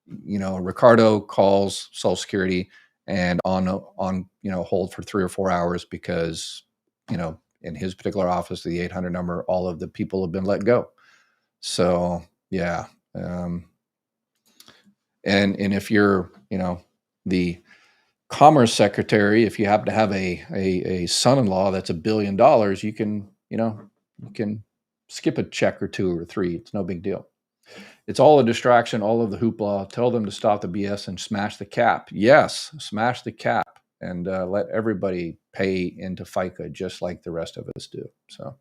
Ricardo calls Social Security and on hold for 3 or 4 hours because in his particular office, the 800 number, all of the people have been let go. So yeah, and if you're the Commerce Secretary, if you happen to have a son-in-law that's $1 billion, you can skip a check or 2 or 3. It's no big deal. It's all a distraction, all of the hoopla. Tell them to stop the BS and smash the cap. Yes, smash the cap and let everybody pay into FICA just like the rest of us do. So,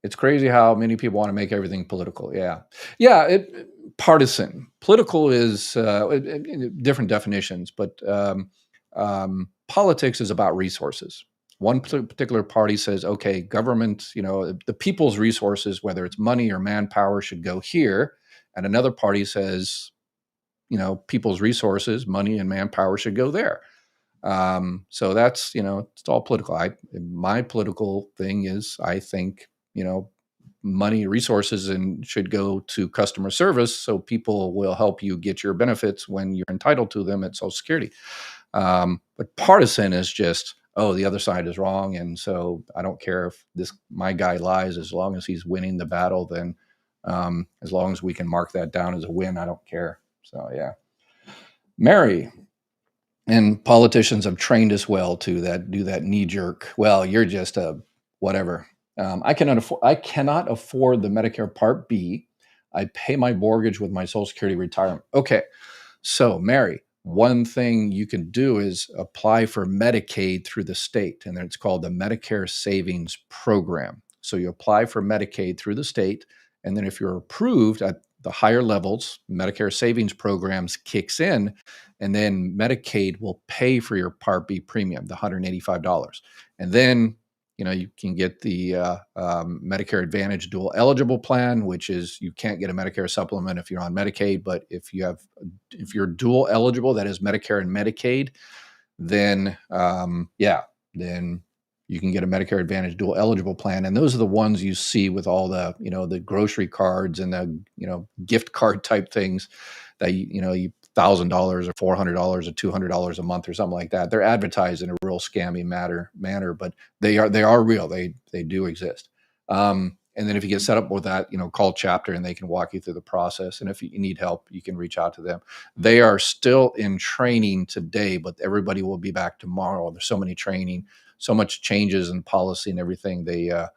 it's crazy how many people want to make everything political. Yeah, partisan. Political is different definitions, but politics is about resources. One particular party says, okay, government, the people's resources, whether it's money or manpower, should go here. And another party says, people's resources, money and manpower should go there. So that's, it's all political. My political thing is, I think, money, resources, and should go to customer service so people will help you get your benefits when you're entitled to them at Social Security. But partisan is just, oh, the other side is wrong, and so I don't care if my guy lies, as long as he's winning the battle, then as long as we can mark that down as a win, I don't care. So yeah. Mary, and politicians have trained us well to do that knee jerk. Well, you're just a whatever. I cannot afford the Medicare Part B. I pay my mortgage with my Social Security retirement. Okay, so Mary, one thing you can do is apply for Medicaid through the state, and it's called the Medicare Savings Program. So you apply for Medicaid through the state, and then if you're approved at the higher levels, Medicare savings programs kicks in, and then Medicaid will pay for your Part B premium, the $185. And then, you can get the Medicare Advantage dual eligible plan, which is you can't get a Medicare supplement if you're on Medicaid, but if you're dual eligible, that is Medicare and Medicaid, then then you can get a Medicare Advantage dual eligible plan. And those are the ones you see with all the, the grocery cards and the, gift card type things that, you $1,000 or $400 or $200 a month or something like that. They're advertised in a real scammy manner, but they are real. They do exist. And then if you get set up with that, call Chapter and they can walk you through the process. And if you need help, you can reach out to them. They are still in training today, but everybody will be back tomorrow. There's so much changes in policy and everything. So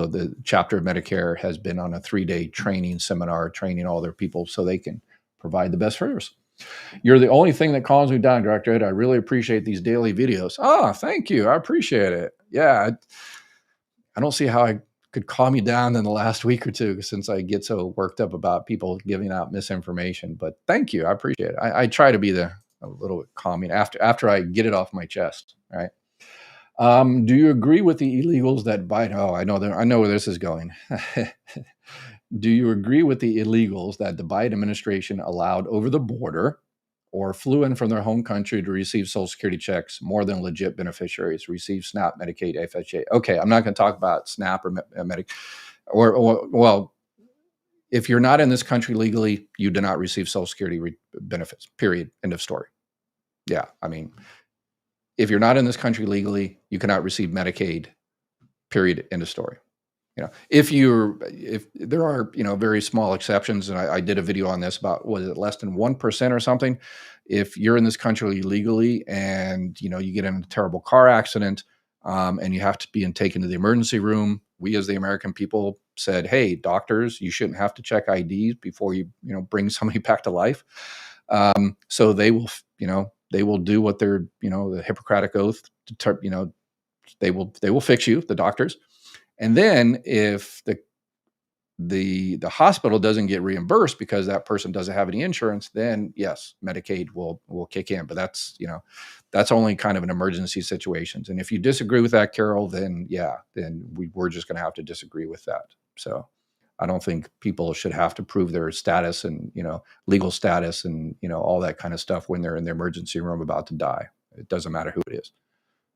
the Chapter of Medicare has been on a 3-day training seminar, training all their people so they can provide the best service. You're the only thing that calms me down, Dr. Ed. I really appreciate these daily videos. Oh, thank you. I appreciate it. Yeah, I don't see how I could calm you down in the last week or two since I get so worked up about people giving out misinformation. But thank you. I appreciate it. I try to be a little bit calming after I get it off my chest, right? Do you agree with the illegals that Biden? Oh, I know where this is going. Do you agree with the illegals that the Biden administration allowed over the border or flew in from their home country to receive Social Security checks more than legit beneficiaries receive SNAP, Medicaid, FHA? Okay, I'm not going to talk about SNAP or Medicaid. Well, if you're not in this country legally, you do not receive Social Security benefits. Period. End of story. Yeah, I mean, if you're not in this country legally, you cannot receive Medicaid. Period. End of story. If there are, very small exceptions, and I did a video on this about, was it less than 1% or something? If you're in this country legally and, you get in a terrible car accident and you have to be taken to the emergency room, we as the American people said, hey, doctors, you shouldn't have to check IDs before you, bring somebody back to life. So they will do what they're, the Hippocratic Oath, they will fix you, the doctors. And then if the hospital doesn't get reimbursed because that person doesn't have any insurance, then yes, Medicaid will kick in. But that's only kind of an emergency situations. And if you disagree with that, Carol, then we're just going to have to disagree with that. So I don't think people should have to prove their status and, legal status and, all that kind of stuff when they're in the emergency room about to die. It doesn't matter who it is.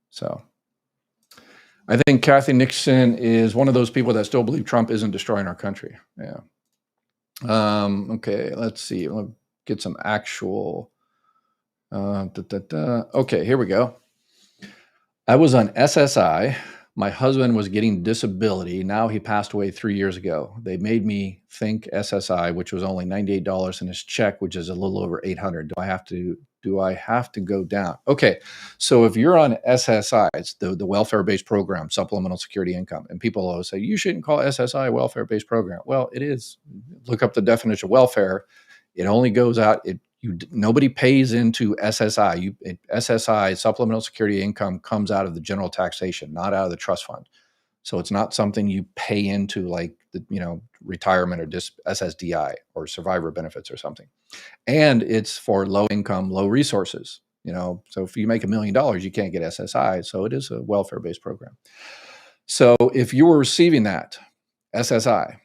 So I think Kathy Nixon is one of those people that still believe Trump isn't destroying our country. Yeah. Okay, let's see. Let's get some actual. Okay, here we go. I was on SSI. My husband was getting disability. Now he passed away 3 years ago. They made me think SSI, which was only $98 in his check, which is a little over $800. Do I have to go down? Okay, so if you're on SSI, it's the welfare-based program, supplemental security income, and people always say you shouldn't call SSI a welfare-based program. Well, it is. Look up the definition of welfare. It only goes out. Nobody pays into SSI. SSI, supplemental security income, comes out of the general taxation, not out of the trust fund. So it's not something you pay into like retirement or SSDI or survivor benefits or something. And it's for low income, low resources. So if you make $1 million, you can't get SSI. So it is a welfare-based program. So if you were receiving that SSI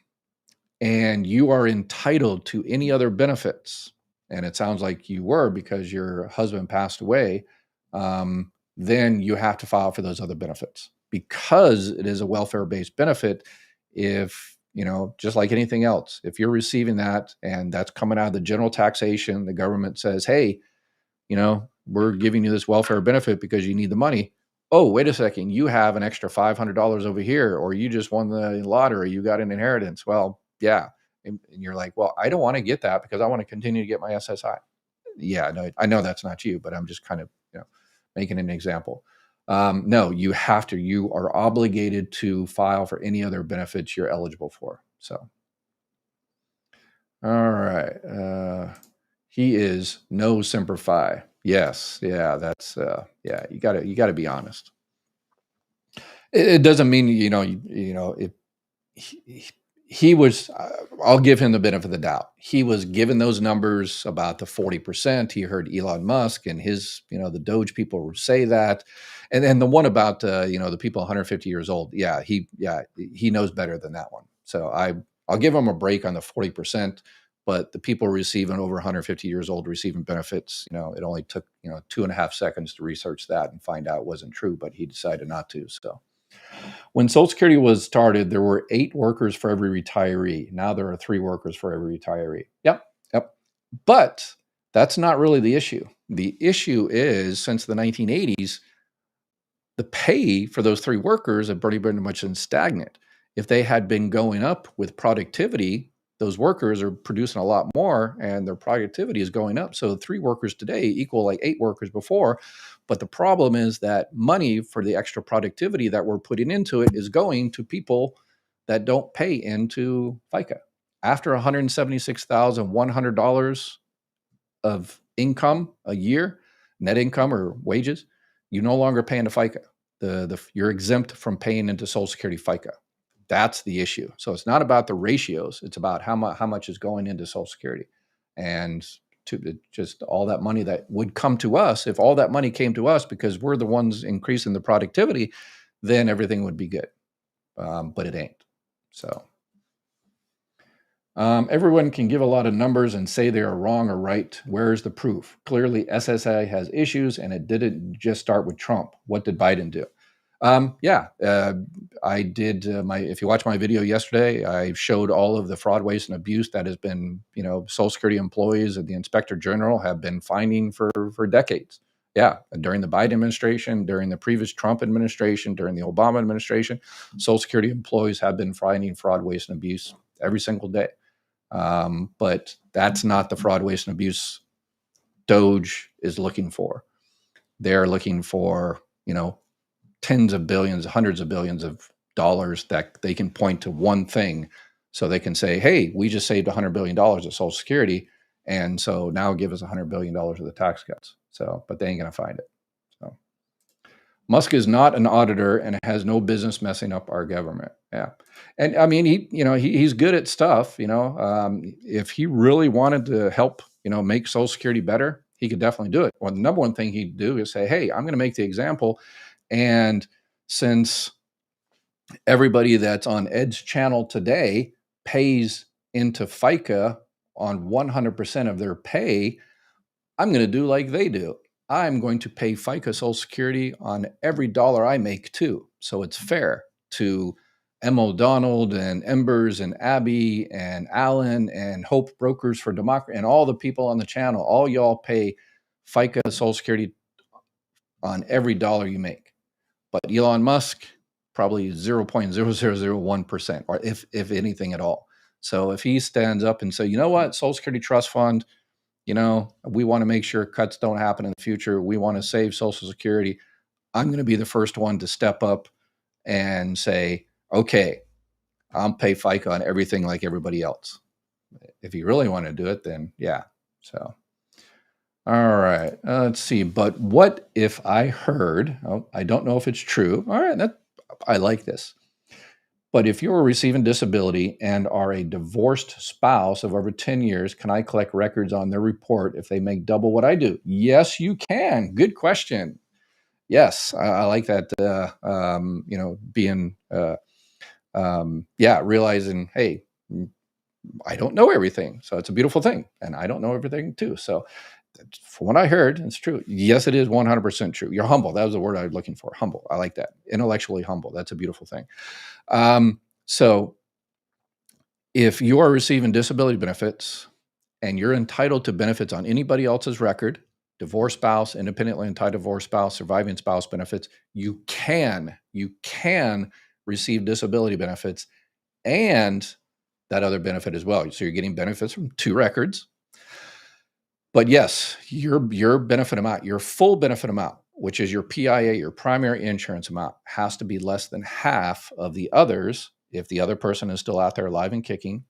and you are entitled to any other benefits, and it sounds like you were because your husband passed away, then you have to file for those other benefits because it is a welfare-based benefit. If, just like anything else, if you're receiving that and that's coming out of the general taxation, the government says, hey, we're giving you this welfare benefit because you need the money. Oh, wait a second, you have an extra $500 over here, or you just won the lottery, you got an inheritance. Well, yeah. And you're like, well, I don't want to get that because I want to continue to get my SSI. Yeah, no, I know that's not you, but I'm just kind of, making an example. No, you are obligated to file for any other benefits you're eligible for. So, all right. He is no Semper Fi. Yes. Yeah. That's, you gotta be honest. It doesn't mean, he was, I'll give him the benefit of the doubt. He was given those numbers about the 40%. He heard Elon Musk and his, the Doge people say that. And then the one about, the people 150 years old. He knows better than that one. So I'll give him a break on the 40%, but the people receiving over 150 years old receiving benefits, it only took, 2.5 seconds to research that and find out it wasn't true, but he decided not to. So when Social Security was started, there were 8 workers for every retiree. Now there are 3 workers for every retiree. Yep, yep. But that's not really the issue. The issue is since the 1980s, the pay for those 3 workers have pretty much been stagnant. If they had been going up with productivity, those workers are producing a lot more and their productivity is going up. So 3 workers today equal like 8 workers before. But the problem is that money for the extra productivity that we're putting into it is going to people that don't pay into FICA. After $176,100 of income a year, net income or wages, you no longer pay into FICA. You're exempt from paying into Social Security FICA. That's the issue. So it's not about the ratios. It's about how much is going into Social Security, and to just all that money that would come to us. If all that money came to us because we're the ones increasing the productivity, then everything would be good. But it ain't. So everyone can give a lot of numbers and say they are wrong or right. Where is the proof? Clearly, SSA has issues, and it didn't just start with Trump. What did Biden do? I did if you watch my video yesterday, I showed all of the fraud, waste, and abuse that has been, Social Security employees and the Inspector General have been finding for decades. Yeah, during the Biden administration, during the previous Trump administration, during the Obama administration, Social Security employees have been finding fraud, waste, and abuse every single day. But that's not the fraud, waste, and abuse Doge is looking for. They're looking for, tens of billions, hundreds of billions of dollars that they can point to one thing. So they can say, hey, we just saved $100 billion of Social Security. And so now give us $100 billion of the tax cuts. So, but they ain't going to find it. So Musk is not an auditor and has no business messing up our government. Yeah. And I mean, he's good at stuff, if he really wanted to help, make Social Security better, he could definitely do it. Well, the number one thing he'd do is say, hey, I'm going to make the example. And since everybody that's on Ed's channel today pays into FICA on 100% of their pay, I'm going to do like they do. I'm going to pay FICA Social Security on every dollar I make too. So it's fair to Emma Donald and Embers and Abby and Alan and Hope Brokers for Democracy and all the people on the channel. All y'all pay FICA Social Security on every dollar you make. But Elon Musk, probably 0.0001%, or if anything at all. So if he stands up and say, you know what, Social Security Trust Fund, we want to make sure cuts don't happen in the future. We want to save Social Security. I'm going to be the first one to step up and say, okay, I'll pay FICA on everything like everybody else. If you really want to do it, then yeah. So. All right, let's see. But what if I heard, I don't know if it's true. All right, I like this. But if you are receiving disability and are a divorced spouse of over 10 years, can I collect records on their report if they make double what I do? Yes, you can. Good question. Yes, I like that, being, realizing, hey, I don't know everything. So it's a beautiful thing. And I don't know everything too. So from what I heard, it's true. Yes, it is 100% true. You're humble. That was the word I was looking for. Humble. I like that. Intellectually humble. That's a beautiful thing. So if you are receiving disability benefits and you're entitled to benefits on anybody else's record, divorced spouse, independently entitled divorced spouse, surviving spouse benefits, you can receive disability benefits and that other benefit as well. So you're getting benefits from 2 records. But yes, your benefit amount, your full benefit amount, which is your PIA, your primary insurance amount, has to be less than half of the others if the other person is still out there alive and kicking,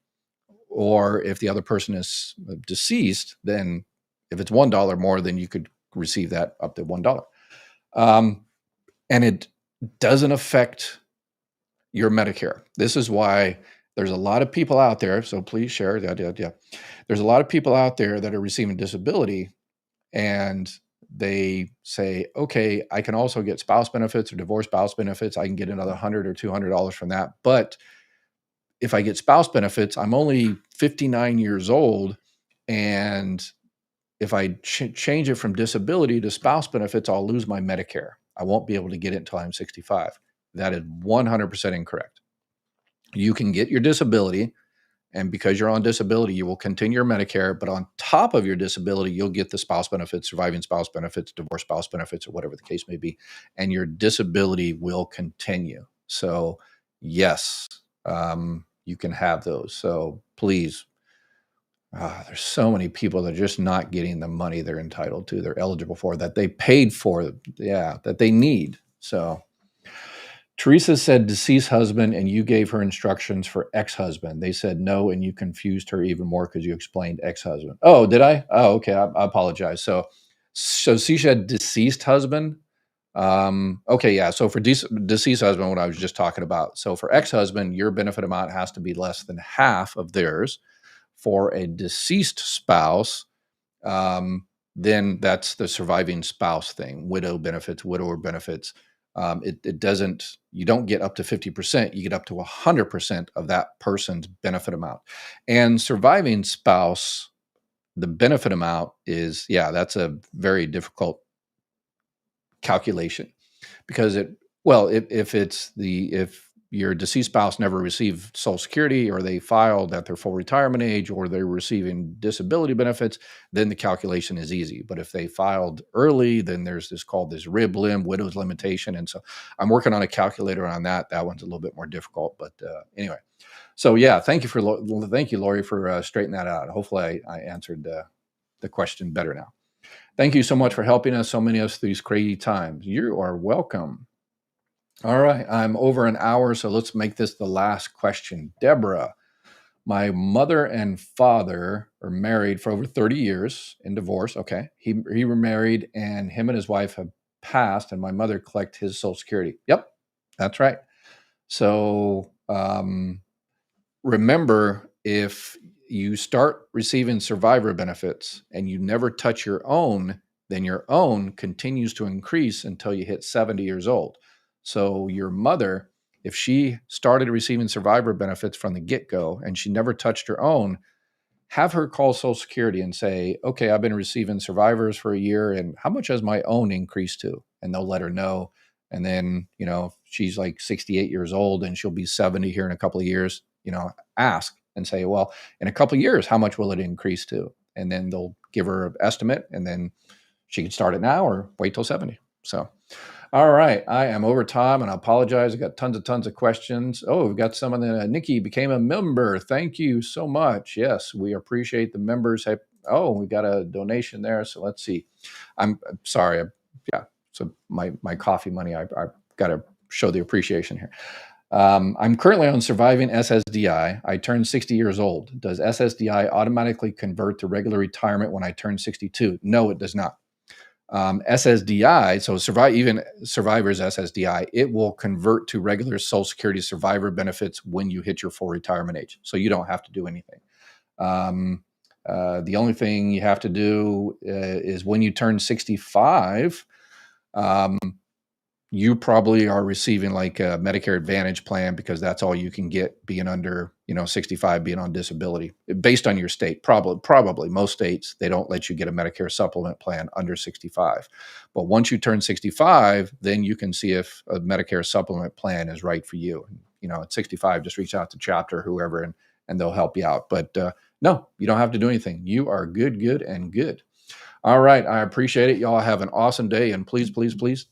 or if the other person is deceased, then if it's $1 more, then you could receive that up to $1. And it doesn't affect your Medicare. This is why There's a lot of people out there, so please share. Yeah, yeah, yeah. There's a lot of people out there that are receiving disability, and they say, okay, I can also get spouse benefits or divorce spouse benefits. I can get another $100 or $200 from that. But if I get spouse benefits, I'm only 59 years old. And if I change it from disability to spouse benefits, I'll lose my Medicare. I won't be able to get it until I'm 65. That is 100% incorrect. You can get your disability, and because you're on disability, you will continue your Medicare, but on top of your disability, you'll get the spouse benefits, surviving spouse benefits, divorce spouse benefits, or whatever the case may be, and your disability will continue. So, yes, you can have those. So please, there's so many people that are just not getting the money they're entitled to, they're eligible for, that they paid for, yeah, that they need. So Teresa said deceased husband, and you gave her instructions for ex-husband. They said no, and you confused her even more because you explained ex-husband. Oh, did I? Oh, okay. I apologize. So she said deceased husband. Okay, yeah. So for deceased husband, what I was just talking about. So for ex-husband, your benefit amount has to be less than half of theirs. For a deceased spouse, then that's the surviving spouse thing, widow benefits, widower benefits. It doesn't, you don't get up to 50%, you get up to 100% of that person's benefit amount. And surviving spouse, the benefit amount is, yeah, that's a very difficult calculation because if your deceased spouse never received Social Security, or they filed at their full retirement age, or they're receiving disability benefits, then the calculation is easy. But if they filed early, then there's this called this rib limb, widow's limitation. And so I'm working on a calculator on that. That one's a little bit more difficult, but anyway. So yeah, thank you, Lori, for straightening that out. Hopefully I answered the question better now. Thank you so much for helping us, so many of us, through these crazy times. You are welcome. All right, I'm over an hour, so let's make this the last question. Deborah, my mother and father are married for over 30 years in divorce. Okay, he remarried, and him and his wife have passed, and my mother collect his Social Security. Yep, that's right. So remember, if you start receiving survivor benefits and you never touch your own, then your own continues to increase until you hit 70 years old. So your mother, if she started receiving survivor benefits from the get-go and she never touched her own, have her call Social Security and say, okay, I've been receiving survivors for a year, and how much has my own increased to? And they'll let her know. And then, if she's like 68 years old and she'll be 70 here in a couple of years, ask and say, well, in a couple of years, how much will it increase to? And then they'll give her an estimate, and then she can start it now or wait till 70. So, all right, I am over time, and I apologize. I got tons of questions. Oh, we've got some of the, Nikki became a member. Thank you so much. Yes, we appreciate the members. Oh, we got a donation there. So let's see. I'm sorry. Yeah. So my coffee money, I've got to show the appreciation here. I'm currently on surviving SSDI. I turned 60 years old. Does SSDI automatically convert to regular retirement when I turn 62? No, it does not. SSDI, so even survivors SSDI, it will convert to regular Social Security survivor benefits when you hit your full retirement age. So you don't have to do anything. The only thing you have to do is when you turn 65, you probably are receiving like a Medicare Advantage plan, because that's all you can get being under, 65, being on disability, based on your state. Probably most states, they don't let you get a Medicare supplement plan under 65. But once you turn 65, then you can see if a Medicare supplement plan is right for you. At 65, just reach out to chapter, whoever, and they'll help you out. But no, you don't have to do anything. You are good. All right. I appreciate it. Y'all have an awesome day. And please, please, please